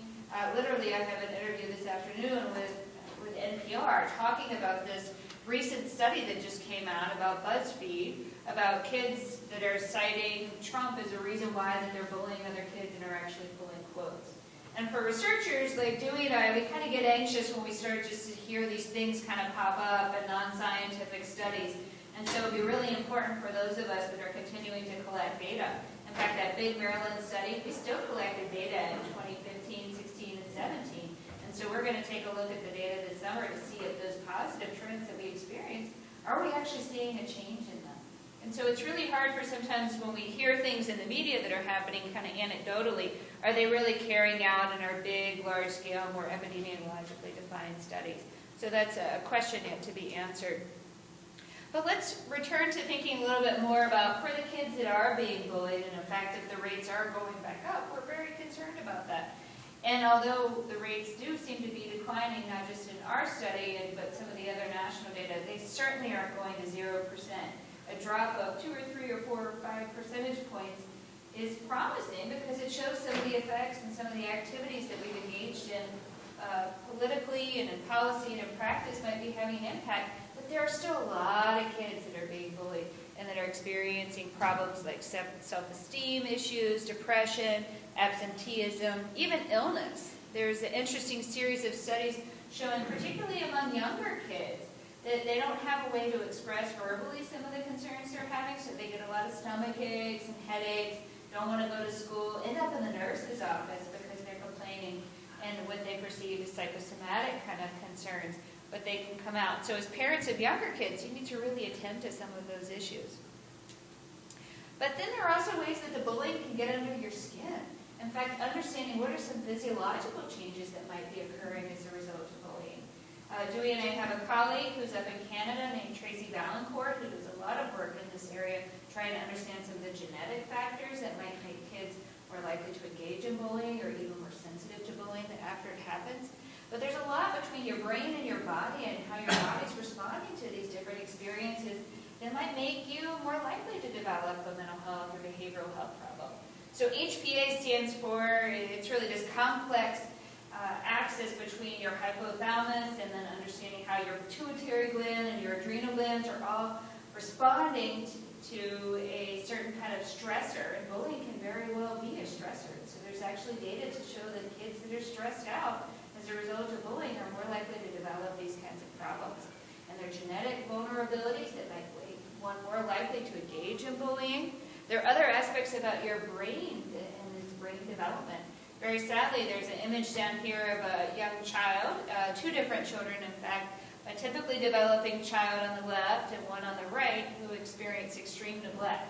Literally, I have an interview this afternoon with NPR talking about this recent study that just came out about BuzzFeed, about kids that are citing Trump as a reason why that they're bullying other kids and are actually pulling quotes. And for researchers like Dewey and I, we kind of get anxious when we start just to hear these things kind of pop up in non-scientific studies. And so it would be really important for those of us that are continuing to collect data. In fact, that big Maryland study, we still collected data in 2015, 16, and 17. And so we're going to take a look at the data this summer to see if those positive trends that we experience, are we actually seeing a change in them? And so it's really hard for sometimes when we hear things in the media that are happening kind of anecdotally, are they really carrying out in our big, large-scale, more epidemiologically defined studies? So that's a question yet to be answered. But let's return to thinking a little bit more about for the kids that are being bullied, and in fact, if the rates are going back up, we're very concerned about that. And although the rates do seem to be declining, not just in our study, but some of the other national data, they certainly aren't going to 0%. A drop of 2 or 3 or 4 or 5 percentage points is promising because it shows some of the effects and some of the activities that we've engaged in politically and in policy and in practice might be having an impact. But there are still a lot of kids that are being bullied and that are experiencing problems like self-esteem issues, depression, absenteeism, even illness. There's an interesting series of studies showing, particularly among younger kids, that they don't have a way to express verbally some of the concerns they're having, so they get a lot of stomach aches and headaches, don't want to go to school, end up in the nurse's office because they're complaining and what they perceive as psychosomatic kind of concerns, but they can come out. So as parents of younger kids, you need to really attend to some of those issues. But then there are also ways that the bullying can get under your skin. In fact, understanding what are some physiological changes that might be occurring as a result of bullying. Dewey and I have a colleague who's up in Canada named Tracy Valancourt who does a lot of work in this area trying to understand some of the genetic factors that might make kids more likely to engage in bullying or even more sensitive to bullying after it happens. But there's a lot between your brain and your body and how your body's responding to these different experiences that might make you more likely to develop a mental health or behavioral health problem. So HPA stands for, it's really this complex axis between your hypothalamus and then understanding how your pituitary gland and your adrenal glands are all responding to a certain kind of stressor. And bullying can very well be a stressor. So there's actually data to show that kids that are stressed out as a result of bullying are more likely to develop these kinds of problems. And their genetic vulnerabilities that make one more likely to engage in bullying. There are other aspects about your brain and its brain development. Very sadly, there's an image down here of a young child, 2 different children, in fact, a typically developing child on the left and one on the right who experience extreme neglect.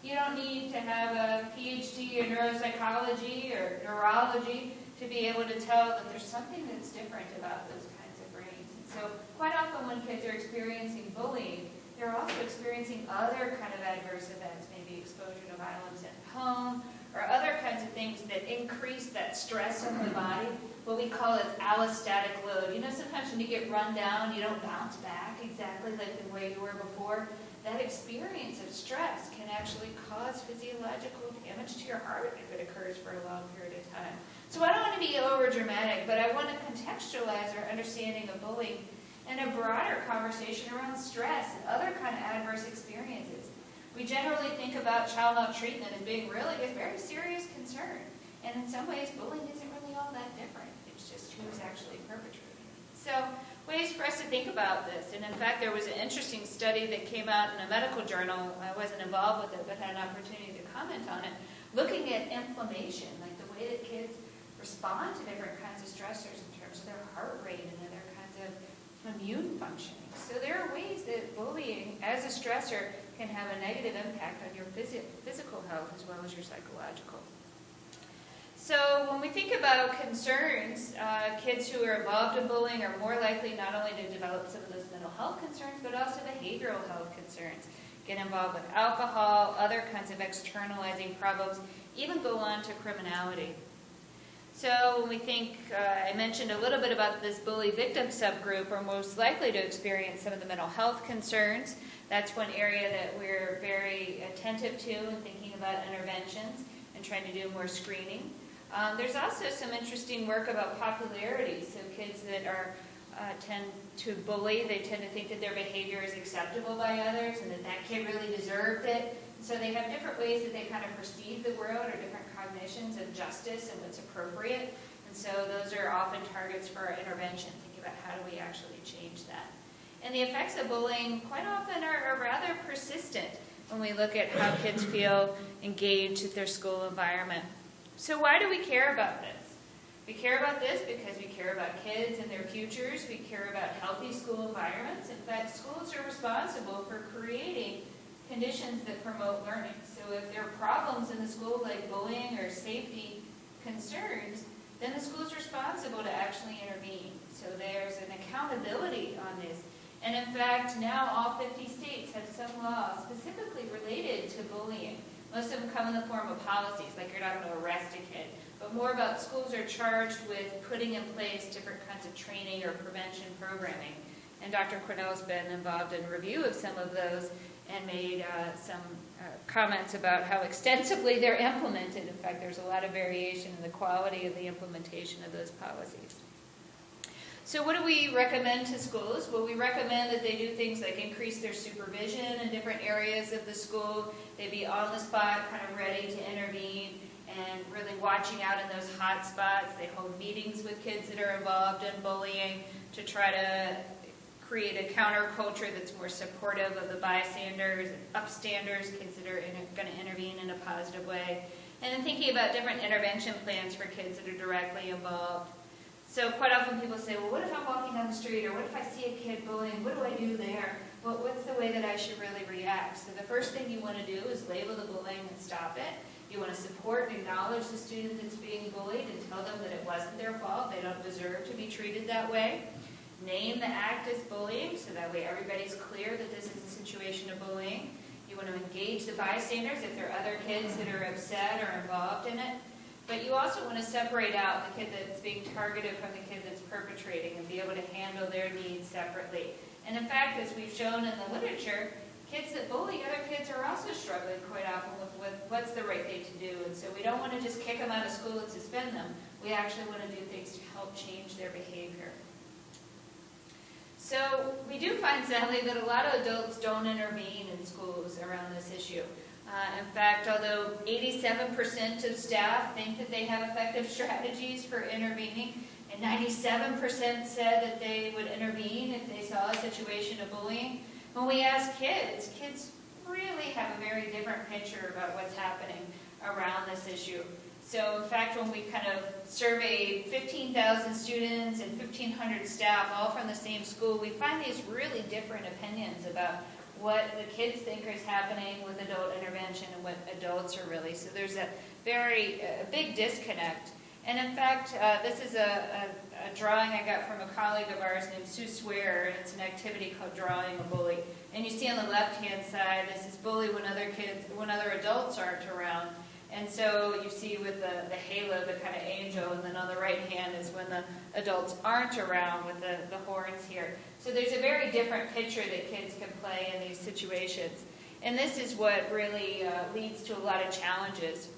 You don't need to have a PhD in neuropsychology or neurology to be able to tell that there's something that's different about those kinds of brains. And so quite often when kids are experiencing bullying, they're also experiencing other kind of adverse events, maybe exposure to violence at home, or other kinds of things that increase that stress on the body. What we call it allostatic load. You know, sometimes when you get run down, you don't bounce back exactly like the way you were before. That experience of stress can actually cause physiological damage to your heart if it occurs for a long period of time. So I don't want to be over dramatic, but I want to contextualize our understanding of bullying in a broader conversation around stress and other kind of adverse experiences. We generally think about child maltreatment as being really a very serious concern. And in some ways, bullying isn't really all that different. It's just who's actually perpetrating it. So ways for us to think about this. And in fact, there was an interesting study that came out in a medical journal. I wasn't involved with it, but had an opportunity to comment on it, looking at inflammation, like the way that kids respond to different kinds of stressors in terms of their heart rate and other kinds of immune functioning. So there are ways that bullying as a stressor can have a negative impact on your physical health as well as your psychological. So when we think about concerns, kids who are involved in bullying are more likely not only to develop some of those mental health concerns, but also behavioral health concerns. Get involved with alcohol, other kinds of externalizing problems, even go on to criminality. So when we think, I mentioned a little bit about this bully victim subgroup are most likely to experience some of the mental health concerns. That's one area that we're very attentive to in thinking about interventions and trying to do more screening. There's also some interesting work about popularity. So kids that are tend to bully, they tend to think that their behavior is acceptable by others and that that kid really deserved it. So they have different ways that they kind of perceive the world or different cognitions of justice and what's appropriate. And so those are often targets for our intervention, thinking about how do we actually change that. And the effects of bullying quite often are rather persistent when we look at how kids feel engaged with their school environment. So why do we care about this? We care about this because we care about kids and their futures. We care about healthy school environments. In fact, schools are responsible for creating conditions that promote learning. So if there are problems in the school like bullying or safety concerns, then the school is responsible to actually intervene. So there's an accountability on this. And in fact, now all 50 states have some laws specifically related to bullying. Most of them come in the form of policies, like you're not going to arrest a kid, but more about schools are charged with putting in place different kinds of training or prevention programming. And Dr. Cornell's been involved in review of some of those and made some comments about how extensively they're implemented. In fact, there's a lot of variation in the quality of the implementation of those policies. So what do we recommend to schools? Well, we recommend that they do things like increase their supervision in different areas of the school. They be on the spot, kind of ready to intervene, and really watching out in those hot spots. They hold meetings with kids that are involved in bullying to try to create a counterculture that's more supportive of the bystanders and upstanders, kids that are going to intervene in a positive way. And then thinking about different intervention plans for kids that are directly involved. So quite often people say, well, what if I'm walking down the street, or what if I see a kid bullying? What do I do there? Well, what's the way that I should really react? So the first thing you want to do is label the bullying and stop it. You want to support and acknowledge the student that's being bullied and tell them that it wasn't their fault. They don't deserve to be treated that way. Name the act as bullying, so that way everybody's clear that this is a situation of bullying. You want to engage the bystanders if there are other kids that are upset or involved in it. But you also want to separate out the kid that's being targeted from the kid that's perpetrating and be able to handle their needs separately. And in fact, as we've shown in the literature, kids that bully other kids are also struggling quite often with what's the right thing to do. And so we don't want to just kick them out of school and suspend them. We actually want to do things to help change their behavior. So we do find, sadly, that a lot of adults don't intervene in schools around this issue. In fact, although 87% of staff think that they have effective strategies for intervening, and 97% said that they would intervene if they saw a situation of bullying, when we ask kids, kids really have a very different picture about what's happening around this issue. So in fact, when we kind of surveyed 15,000 students and 1,500 staff, all from the same school, we find these really different opinions about what the kids think is happening with adult intervention and what adults are really. So there's a big disconnect. And in fact, this is a drawing I got from a colleague of ours named Sue Swear, and it's an activity called Drawing a Bully. And you see on the left-hand side, this is bully when other adults aren't around. And so you see with the halo, the kind of angel, and then on the right hand is when the adults aren't around with the horns here. So there's a very different picture that kids can play in these situations. And this is what really leads to a lot of challenges.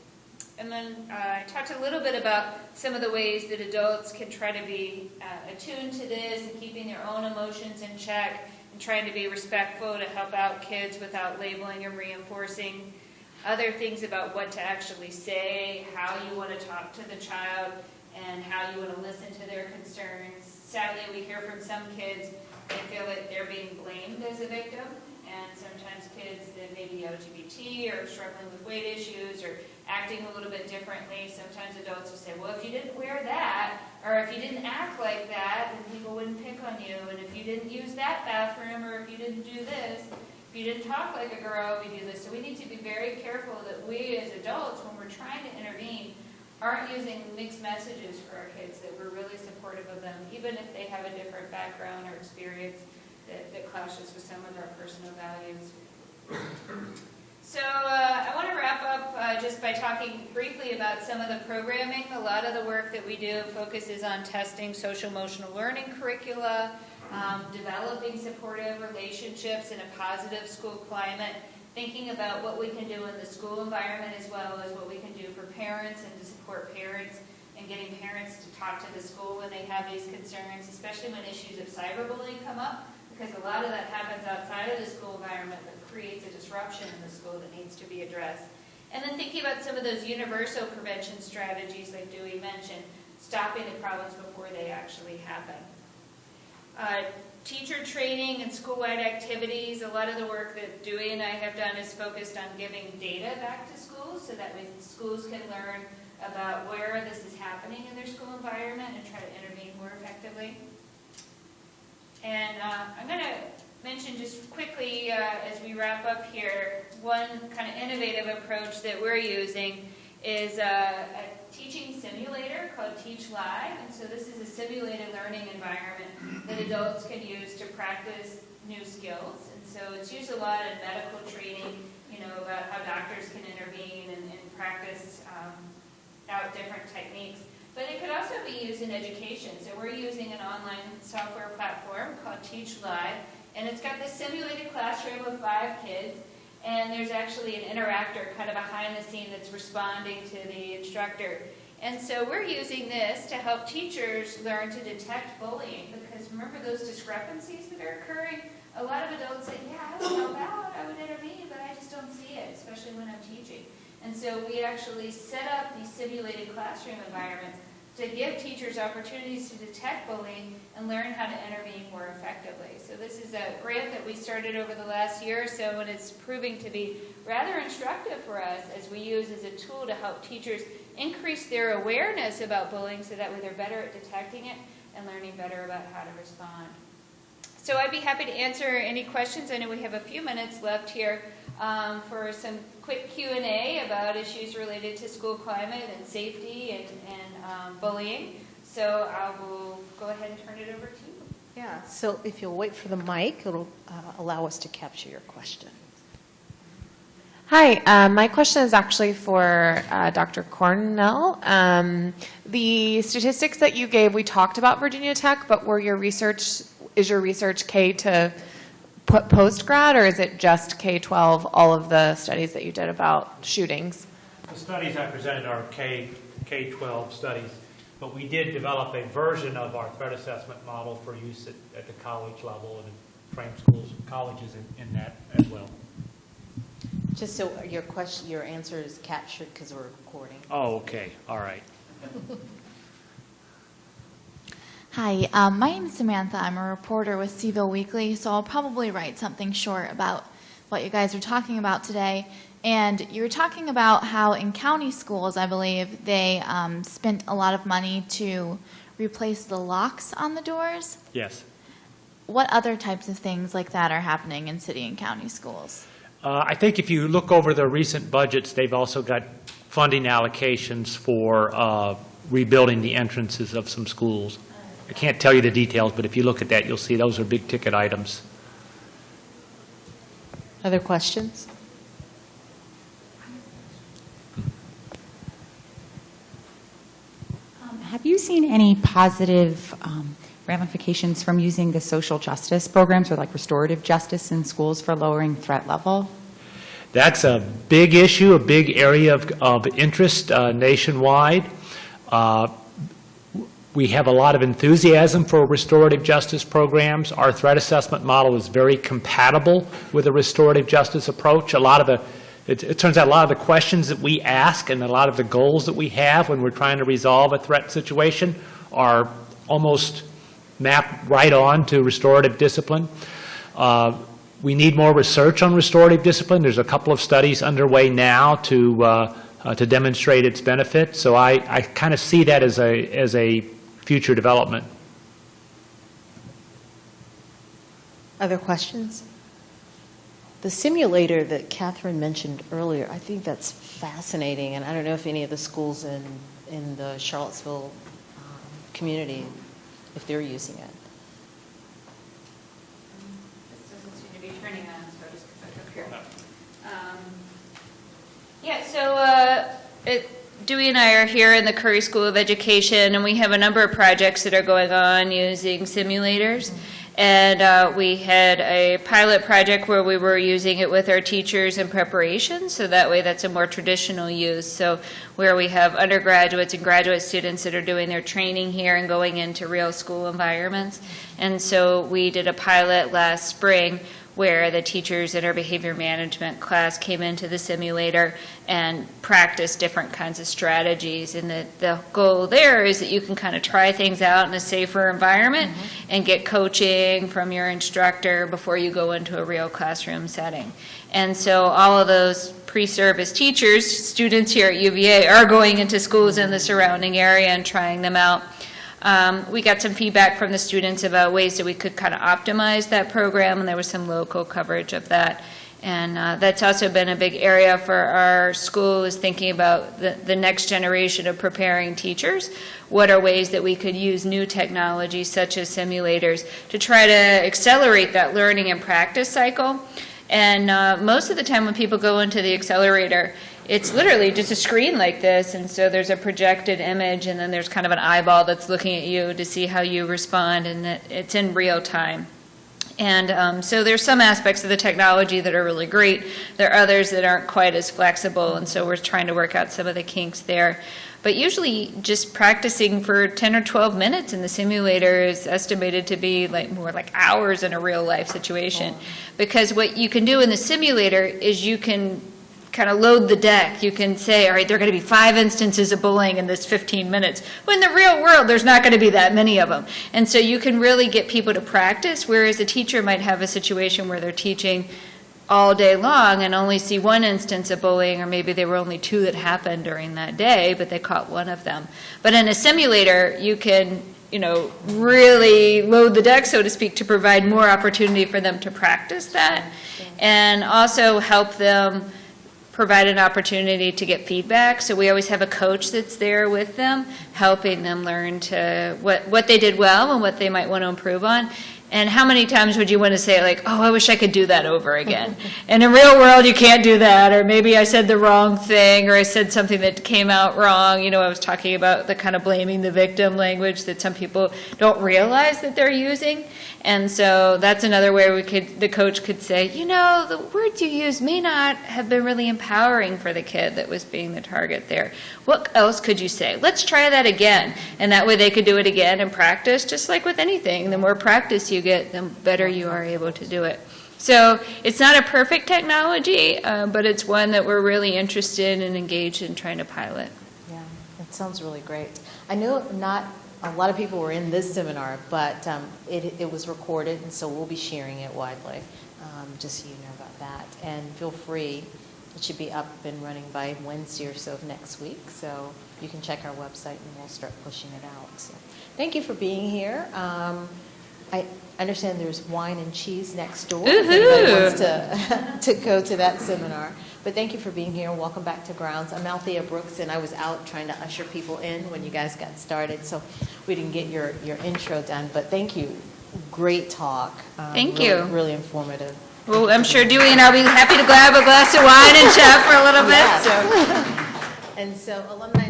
And then I talked a little bit about some of the ways that adults can try to be attuned to this and keeping their own emotions in check and trying to be respectful to help out kids without labeling and reinforcing. Other things about what to actually say, how you want to talk to the child, and how you want to listen to their concerns. Sadly, we hear from some kids, they feel that they're being blamed as a victim, and sometimes kids that may be LGBT or struggling with weight issues or acting a little bit differently. Sometimes adults will say, well, if you didn't wear that, or if you didn't act like that, then people wouldn't pick on you, and if you didn't use that bathroom, or if you didn't do this, if you didn't talk like a girl, we do this. So we need to be very careful that we as adults, when we're trying to intervene, aren't using mixed messages for our kids, that we're really supportive of them, even if they have a different background or experience that clashes with some of our personal values. So I want to wrap up just by talking briefly about some of the programming. A lot of the work that we do focuses on testing social-emotional learning curricula, developing supportive relationships in a positive school climate, thinking about what we can do in the school environment as well as what we can do for parents and to support parents and getting parents to talk to the school when they have these concerns, especially when issues of cyberbullying come up, because a lot of that happens outside of the school environment that creates a disruption in the school that needs to be addressed. And then thinking about some of those universal prevention strategies like Dewey mentioned, stopping the problems before they actually happen. Teacher training and school-wide activities. A lot of the work that Dewey and I have done is focused on giving data back to schools so that schools can learn about where this is happening in their school environment and try to intervene more effectively. And I'm going to mention just quickly as we wrap up here, one kind of innovative approach that we're using is a teaching simulator called Teach Live. And so this is a simulated learning environment that adults can use to practice new skills. And so it's used a lot in medical training, about how doctors can intervene and practice out different techniques. But it could also be used in education. So we're using an online software platform called Teach Live. And it's got this simulated classroom of 5 kids. And there's actually an interactor kind of behind the scene that's responding to the instructor. And so we're using this to help teachers learn to detect bullying, because remember those discrepancies that are occurring? A lot of adults say, yeah, I would help out, I would intervene, but I just don't see it, especially when I'm teaching. And so we actually set up these simulated classroom environments to give teachers opportunities to detect bullying and learn how to intervene more effectively. So this is a grant that we started over the last year or so, and it's proving to be rather instructive for us as we use as a tool to help teachers increase their awareness about bullying so that way they're better at detecting it and learning better about how to respond. So I'd be happy to answer any questions. I know we have a few minutes left here for some quick Q&A about issues related to school climate and safety and bullying. So I will go ahead and turn it over to you. Yeah, so if you'll wait for the mic, it'll allow us to capture your question. Hi, my question is actually for Dr. Cornell. The statistics that you gave, we talked about Virginia Tech, but is your research K to post-grad, or is it just K-12, all of the studies that you did about shootings? The studies I presented are K-12 studies, but we did develop a version of our threat assessment model for use at the college level and train schools, colleges in that as well. Just so your answer is captured because we're recording. Oh, okay. All right. Hi, my name is Samantha. I'm a reporter with Seaville Weekly, so I'll probably write something short about what you guys are talking about today. And you were talking about how in county schools, I believe, they spent a lot of money to replace the locks on the doors. Yes. What other types of things like that are happening in city and county schools? I think if you look over the recent budgets, they've also got funding allocations for rebuilding the entrances of some schools. I can't tell you the details, but if you look at that, you'll see those are big ticket items. Other questions? have you seen any positive ramifications from using the social justice programs or like restorative justice in schools for lowering threat level? That's a big issue, a big area of interest nationwide. We have a lot of enthusiasm for restorative justice programs. Our threat assessment model is very compatible with a restorative justice approach. It turns out a lot of the questions that we ask and a lot of the goals that we have when we're trying to resolve a threat situation are almost mapped right on to restorative discipline. We need more research on restorative discipline. There's a couple of studies underway now to demonstrate its benefit. So I kind of see that as a future development. Other questions? The simulator that Catherine mentioned earlier, I think that's fascinating, and I don't know if any of the schools in the Charlottesville community, if they're using it. This doesn't seem to be turning on, so I'll just go back up here. Yeah, so Dewey and I are here in the Curry School of Education, and we have a number of projects that are going on using simulators. And we had a pilot project where we were using it with our teachers in preparation, so that way that's a more traditional use. So where we have undergraduates and graduate students that are doing their training here and going into real school environments. And so we did a pilot last spring where the teachers in our behavior management class came into the simulator and practiced different kinds of strategies. And the goal there is that you can kind of try things out in a safer environment and get coaching from your instructor before you go into a real classroom setting. And so all of those pre-service teachers, students here at UVA, are going into schools in the surrounding area and trying them out. We got some feedback from the students about ways that we could kind of optimize that program, and there was some local coverage of that. And that's also been a big area for our school, is thinking about the next generation of preparing teachers. What are ways that we could use new technology, such as simulators, to try to accelerate that learning and practice cycle? And most of the time when people go into the accelerator, it's literally just a screen like this, and so there's a projected image, and then there's kind of an eyeball that's looking at you to see how you respond, and it's in real time. And so there's some aspects of the technology that are really great. There are others that aren't quite as flexible, and so we're trying to work out some of the kinks there. But usually just practicing for 10 or 12 minutes in the simulator is estimated to be more like hours in a real life situation. Because what you can do in the simulator is you can kind of load the deck. You can say, all right, there are going to be 5 instances of bullying in this 15 minutes. When in the real world, there's not going to be that many of them. And so you can really get people to practice, whereas a teacher might have a situation where they're teaching all day long and only see 1 instance of bullying, or maybe there were only 2 that happened during that day, but they caught 1 of them. But in a simulator, you can really load the deck, so to speak, to provide more opportunity for them to practice that, and also help them provide an opportunity to get feedback. So we always have a coach that's there with them, helping them learn to what they did well and what they might want to improve on. And how many times would you want to say, like, oh, I wish I could do that over again? In the real world, you can't do that. Or maybe I said the wrong thing, or I said something that came out wrong. I was talking about the kind of blaming the victim language that some people don't realize that they're using. And so that's another way the coach could say, the words you used may not have been really empowering for the kid that was being the target there. What else could you say? Let's try that again. And that way they could do it again and practice, just like with anything. The more practice you get, the better you are able to do it. So it's not a perfect technology, but it's one that we're really interested and engaged in trying to pilot. Yeah, that sounds really great. I know not a lot of people were in this seminar, but it was recorded, and so we'll be sharing it widely, just so you know about that. And feel free, it should be up and running by Wednesday or so of next week, so you can check our website and we'll start pushing it out. So thank you for being here. I understand there's wine and cheese next door. If anybody wants to go to that seminar. But thank you for being here, and welcome back to Grounds. I'm Althea Brooks, and I was out trying to usher people in when you guys got started, so we didn't get your intro done. But thank you. Great talk. Thank you. Really informative. Well, I'm sure Dewey and I will be happy to grab a glass of wine and chat for a little bit. Yeah. And so alumni